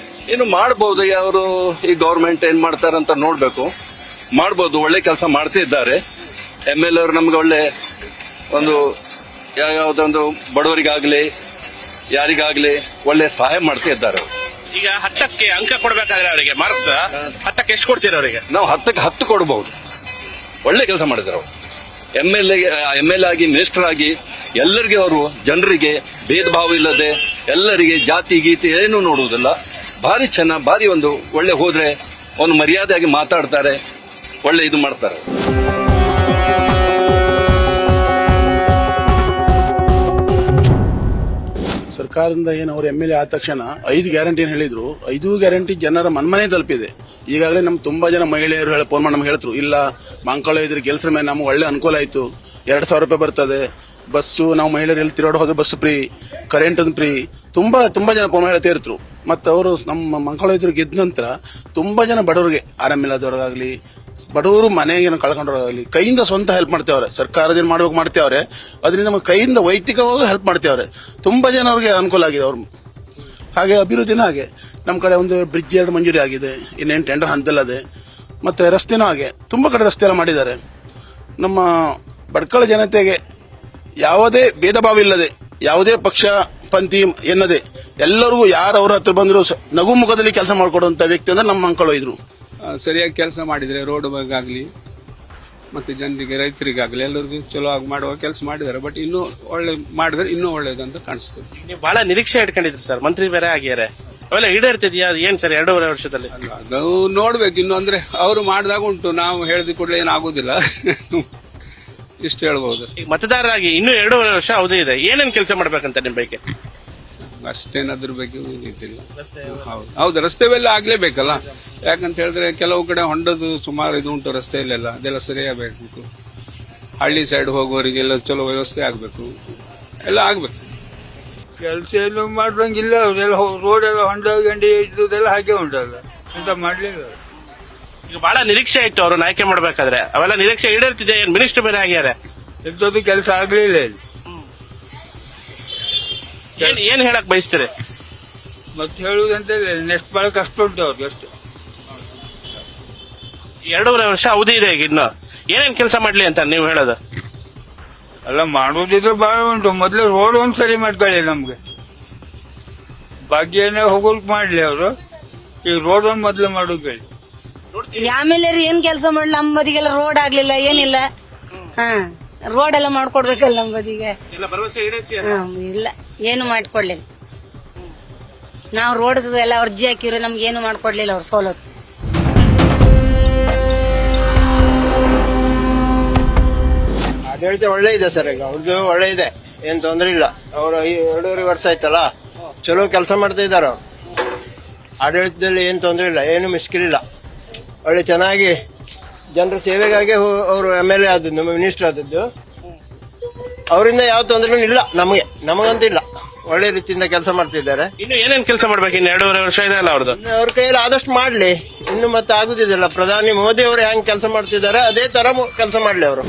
ಇನ್ನು ಮಾಡಬಹುದು. ಅವರು ಈ ಗವರ್ಮೆಂಟ್ ಏನ್ ಮಾಡ್ತಾರಂತ ನೋಡ್ಬೇಕು. ಮಾಡಬಹುದು, ಒಳ್ಳೆ ಕೆಲಸ ಮಾಡ್ತಾ ಇದ್ದಾರೆ. ML ಅವರು ನಮ್ಗೆ ಒಳ್ಳೆ ಒಂದು ಯಾವ್ದೊಂದು ಬಡವರಿಗಾಗ್ಲಿ ಯಾರಿಗಾಗ್ಲಿ ಒಳ್ಳೆ ಸಹಾಯ ಮಾಡ್ತಾ ಇದ್ದಾರೆ. ಈಗ 10ಕ್ಕೆ ಅಂಕ ಕೊಡ್ಬೇಕಾದ್ರೆ ಅವರಿಗೆ ಮಾರ್ಕ್ಸ್ 10ಕ್ಕೆ ಎಷ್ಟು ಕೊಡ್ತೀರ ಅವರಿಗೆ? ನಾವು 10ಕ್ಕೆ 10 ಕೊಡಬಹುದು. ಒಳ್ಳೆ ಕೆಲಸ ಮಾಡಿದ್ದಾರೆ ಅವರು. ML ಆಗಿ ಮಿನಿಸ್ಟರ್ ಆಗಿ ಎಲ್ಲರಿಗೆ ಅವರು ಜನರಿಗೆ ಭೇದ ಭಾವ ಇಲ್ಲದೆ ಎಲ್ಲರಿಗೆ ಜಾತಿ ಗೀತಿ ಏನು ನೋಡುವುದಿಲ್ಲ. ಭಾರಿ ಚೆನ್ನಾಗಿ, ಭಾರಿ ಒಂದು ಒಳ್ಳೆ ಹೋದ್ರೆ ಒಂದು ಮರ್ಯಾದೆಯಾಗಿ ಮಾತಾಡ್ತಾರೆ, ಒಳ್ಳೆ ಇದು ಮಾಡ್ತಾರೆ. ಸರ್ಕಾರದಿಂದ ಏನು ಅವ್ರು ML ಆದ ತಕ್ಷಣ 5 ಗ್ಯಾರಂಟಿ ಹೇಳಿದ್ರು. 5 ಗ್ಯಾರಂಟಿ ಜನರ ಮನ್ಮನೆ ತಲುಪಿದೆ. ಈಗಾಗಲೇ ನಮ್ ತುಂಬಾ ಜನ ಮಹಿಳೆಯರು ಫೋನ್ ಮಾಡಿ ನಮ್ಗೆ ಹೇಳ್ತಾರೆ, ಇಲ್ಲ ಮಂಕಾಳು ಇದ್ರೆ ಕೆಲಸ ಮೇಲೆ ನಮ್ಗೆ ಒಳ್ಳೆ ಅನುಕೂಲ ಆಯ್ತು, 2,000 ರೂಪಾಯಿ ಬರ್ತದೆ, ಬಸ್ಸು ನಾವು ಮಹಿಳೆಯರು ಎಲ್ಲಿ ತಿರುಗಾಡ ಹೋದ್ರೆ ಬಸ್ ಫ್ರೀ, ಕರೆಂಟ್ ಫ್ರೀ. ತುಂಬಾ ಜನ ಫೋನ್ ಹೇಳ್ತಾ ಇರ್ತರು. ಮತ್ತೆ ಅವರು ನಮ್ಮ ಮಂಕಾಳು ಇದ್ರು ಗೆದ್ದ ನಂತರ ತುಂಬಾ ಜನ ಬಡವರಿಗೆ, ಆರಾಮಿಲ್ಲದವ್ರಿಗಾಗ್ಲಿ, ಬಡವರು ಮನೆಗೆ ಕಳ್ಕೊಂಡವ್ರಾಗಲಿ ಕೈಯಿಂದ ಸ್ವಂತ ಹೆಲ್ಪ್ ಮಾಡ್ತೇವ್ರೆ. ಸರ್ಕಾರದಿಂದ ಮಾಡ್ಬೇಕು ಮಾಡ್ತೇವ್ರೆ, ಅದರಿಂದ ನಮ್ಮ ಕೈಯಿಂದ ವೈಯಕ್ತಿಕವಾಗಿ ಹೆಲ್ಪ್ ಮಾಡ್ತೇವ್ರೆ. ತುಂಬಾ ಜನ ಅವ್ರಿಗೆ ಅನುಕೂಲ ಆಗಿದೆ ಅವ್ರು. ಹಾಗೆ ಅಭಿವೃದ್ಧಿನೂ ಹಾಗೆ ನಮ್ಮ ಕಡೆ ಒಂದು ಬ್ರಿಡ್ಜ್ 2 ಮಂಜೂರಿ ಆಗಿದೆ, ಇನ್ನೇನು ಟೆಂಡರ್ ಹಂತಲ್ಲದೆ. ಮತ್ತೆ ರಸ್ತೆನೂ ಹಾಗೆ ತುಂಬಾ ಕಡೆ ರಸ್ತೆ ಎಲ್ಲ ಮಾಡಿದ್ದಾರೆ. ನಮ್ಮ ಭಟ್ಕಳ ಜನತೆಗೆ ಯಾವುದೇ ಭೇದ ಭಾವ ಇಲ್ಲದೆ, ಯಾವುದೇ ಪಕ್ಷ ಪಂಥಿ ಎನ್ನದೆ ಎಲ್ಲರಿಗೂ ಯಾರು ಅವ್ರ ಹತ್ರ ಬಂದ್ರು ನಗು ಮುಖದಲ್ಲಿ ಕೆಲಸ ಮಾಡಿಕೊಡುವಂತ ವ್ಯಕ್ತಿ ಅಂದ್ರೆ ನಮ್ಮ ಮಂಕಾಳು ಇದ್ರು. ಸರಿಯಾಗಿ ಕೆಲಸ ಮಾಡಿದ್ರೆ ರೋಡ್ ಬಗ್ಗೆ ಮತ್ತೆ ಜನರಿಗೆ ರೈತರಿಗಾಗಲಿ ಎಲ್ಲರಿಗೂ ಚಲೋ ಆಗಿ ಮಾಡುವ ಕೆಲಸ ಮಾಡಿದ್ದಾರೆ. ಬಟ್ ಇನ್ನೂ ಒಳ್ಳೆ ಮಾಡಿದ್ರೆ ಇನ್ನೂ ಒಳ್ಳೇದಂತ ಕಾಣಿಸ್ತದೆ. ನೀವು ಬಹಳ ನಿರೀಕ್ಷೆ ಇಟ್ಕೊಂಡಿದ್ರಿ ಸರ್, ಮಂತ್ರಿ ಬೇರೆ ಆಗ್ಯಾರೆ, ಅವೆಲ್ಲ ಈಡೇರ್ತಿದ್ಯಾ? ಏನ್ ಸರ್ 2.5 ವರ್ಷದಲ್ಲಿ? ನಾವು ನೋಡ್ಬೇಕು ಇನ್ನು. ಅಂದ್ರೆ ಅವರು ಮಾಡಿದಾಗ ಉಂಟು, ನಾವು ಹೇಳಿದ ಕೂಡಲೇ ಏನಾಗುದಿಲ್ಲ. ಇಷ್ಟು ಹೇಳ್ಬಹುದು. ಮತದಾರರಾಗಿ ಇನ್ನೂ 2.5 ವರ್ಷ ಅವಧಿ ಇದೆ, ಏನೇನ್ ಕೆಲಸ ಮಾಡ್ಬೇಕಂತ ನಿಮ್ ಬೈಕೆ? ಅಷ್ಟೇನು ಅದ್ರ ಬಗ್ಗೆ ಇದಿಲ್ಲ. ಹೌದು ರಸ್ತೆವೆಲ್ಲ ಆಗ್ಲೇಬೇಕಲ್ಲ, ಯಾಕಂತ ಹೇಳಿದ್ರೆ ಕೆಲವು ಕಡೆ ಹೊಂಡದು ಸುಮಾರು ಇದು ಉಂಟು ರಸ್ತೆಯಲ್ಲೆಲ್ಲ, ಅದೆಲ್ಲ ಸರಿಯಾಗಬೇಕು. ಹಳ್ಳಿ ಸೈಡ್ ಹೋಗೋರಿಗೆಲ್ಲ ಚಲೋ ವ್ಯವಸ್ಥೆ ಆಗ್ಬೇಕು, ಎಲ್ಲ ಆಗ್ಬೇಕು. ಕೆಲಸ ಎಲ್ಲ ಮಾಡುವಂಗಿಲ್ಲ, ಅವರೆಲ್ಲ ರೋಡ್ ಎಲ್ಲ ಹೊಂಡ ಗಂಡಿ ಇದ್ದುದೆಲ್ಲ ಹಾಗೆ ಉಂಟಲ್ಲ, ಎಂತ ಮಾಡ್ಲಿಲ್ಲ. ಈಗ ಬಹಳ ನಿರೀಕ್ಷೆ ಇತ್ತು ಅವ್ರನ್ನ ಆಯ್ಕೆ ಮಾಡ್ಬೇಕಾದ್ರೆ, ಅವೆಲ್ಲ ನಿರೀಕ್ಷೆ ಈಡೇರ್ತಿದೆ. ಮಿನಿಸ್ಟರ್ ಬೇರೆ ಆಗ್ಯಾರೆ, ಎಂತದ್ದು ಕೆಲಸ ಆಗ್ಲಿಲ್ಲ ಇಲ್ಲಿ. ಏನ್ ಹೇಳಕ್ ಬಯಸ್ತೀರಿ? ಮತ್ತೆ ಹೇಳುವುದಂತ ನೆಕ್ಸ್ಟ್ ಬಹಳ ಕಷ್ಟ ಉಂಟು ಅವ್ರಿಗೆ ಅಷ್ಟೇ. 2.5 ವರ್ಷ ಅವಧಿ ಇದೆ ಈಗ, ಇನ್ನು ಏನೇನ್ ಕೆಲಸ ಮಾಡ್ಲಿ ಅಂತ ನೀವು ಹೇಳೋದು? ಅಲ್ಲ ಮಾಡುವುದಿದ್ರೆ ಬಹಳ ಉಂಟು. ಮೊದ್ಲು ರೋಡ್ ಒಂದ್ ಸರಿ ಮಾಡ್ಕೊಳ್ಳಿ ನಮ್ಗೆ, ಭಾಗ್ಯನೇ ಹೋಗೋಕ್ ಮಾಡ್ಲಿ ಅವರು. ಈ ರೋಡ್ ಒಂದ್ ಮೊದ್ಲು ಮಾಡೋದು ಹೇಳಿ. ಆಮೇಲೆ ಏನ್ ಕೆಲಸ ಮಾಡ್ಲಿ, ನಮ್ಮ ಬದಿಗೆಲ್ಲ ರೋಡ್ ಆಗ್ಲಿಲ್ಲ, ಏನಿಲ್ಲ. ರೋಡ್ ಎಲ್ಲ ಮಾಡ್ಕೊಡ್ಬೇಕಲ್ಲ ನಮ್ಮ ಬದಿಗೆ. ಇಲ್ಲ, ಏನು ಮಾಡ್ಕೊಡ್ಲಿಲ್ಲ. ನಾವು ರೋಡ್ ಎಲ್ಲ ಅರ್ಜಿ ಹಾಕಿವ್ರಿ, ನಮ್ಗೆ ಏನು ಮಾಡ್ಕೊಡ್ಲಿಲ್ಲ ಅವ್ರ ಸವಲತ್ತು. ಆಡಳಿತ ಒಳ್ಳೆ ಇದೆ ಸರ್, ಈಗ ಅವ್ರದ್ದು ಒಳ್ಳೆ ಇದೆ, ಏನ್ ತೊಂದ್ರೆ ಇಲ್ಲ. ಅವರು 2.5 ವರ್ಷ ಆಯ್ತಲ್ಲ, ಚಲೋ ಕೆಲಸ ಮಾಡ್ತಾ ಇದ್ದಾರೆ. ಆಡಳಿತದಲ್ಲಿ ಏನ್ ತೊಂದ್ರೆ ಇಲ್ಲ, ಏನು ಮುಷ್ಕಿಲಿಲ್ಲ. ಒಳ್ಳೆ ಚೆನ್ನಾಗಿ ಜನರ ಸೇವೆಗಾಗಿ ಅವರು MLA ಆದದ್ದು, ನಮ್ಮ ಮಿನಿಸ್ಟರ್ ಆದದ್ದು. ಅವರಿಂದ ಯಾವ ತೊಂದರೆನೂ ಇಲ್ಲ ನಮಗಂತೂ ಇಲ್ಲ. ಒಳ್ಳೆ ರೀತಿಯಿಂದ ಕೆಲಸ ಮಾಡ್ತಿದ್ದಾರೆ. ಇನ್ನು ಏನೇನ್ ಕೆಲಸ ಮಾಡ್ಬೇಕು? ಇನ್ನು 2.5 ವರ್ಷ ಇದೆ ಅಲ್ಲ ಅವ್ರದ್ದು. ಅವ್ರ ಕೈಯಲ್ಲಿ ಆದಷ್ಟು ಮಾಡ್ಲಿ. ಇನ್ನು ಮತ್ತೆ ಆಗುದಿಲ್ಲ. ಪ್ರಧಾನಿ ಮೋದಿ ಅವರು ಹೆಂಗ್ ಕೆಲಸ ಮಾಡ್ತಿದ್ದಾರೆ ಅದೇ ತರ ಕೆಲಸ ಮಾಡ್ಲಿ ಅವರು.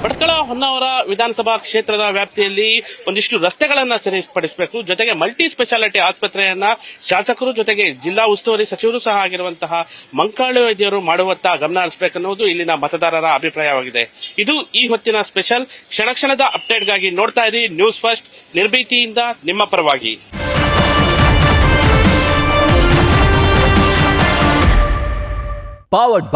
ಭಟ್ಕಳ ಹೊನ್ನಾವರ ವಿಧಾನಸಭಾ ಕ್ಷೇತ್ರದ ವ್ಯಾಪ್ತಿಯಲ್ಲಿ ಒಂದಿಷ್ಟು ರಸ್ತೆಗಳನ್ನ ಸರಿಪಡಿಸಬೇಕು, ಜೊತೆಗೆ ಮಲ್ಟಿ ಸ್ಪೆಷಾಲಿಟಿ ಆಸ್ಪತ್ರೆಯನ್ನ ಶಾಸಕರು ಜೊತೆಗೆ ಜಿಲ್ಲಾ ಉಸ್ತುವಾರಿ ಸಚಿವರು ಸಹ ಆಗಿರುವಂತಹ ಮಂಕಾಳು ವೈದ್ಯರು ಮಾಡುವತ್ತ ಗಮನ ಹರಿಸಬೇಕನ್ನುವುದು ಇಲ್ಲಿನ ಮತದಾರರ ಅಭಿಪ್ರಾಯವಾಗಿದೆ. ಇದು ಈ ಹೊತ್ತಿನ ಸ್ಪೆಷಲ್. ಕ್ಷಣ ಕ್ಷಣದ ಅಪ್ಡೇಟ್ಗಾಗಿ ನೋಡ್ತಾ ಇರಿ ನ್ಯೂಸ್ ಫಸ್ಟ್, ನಿರ್ಭೀತಿಯಿಂದ ನಿಮ್ಮ ಪರವಾಗಿ.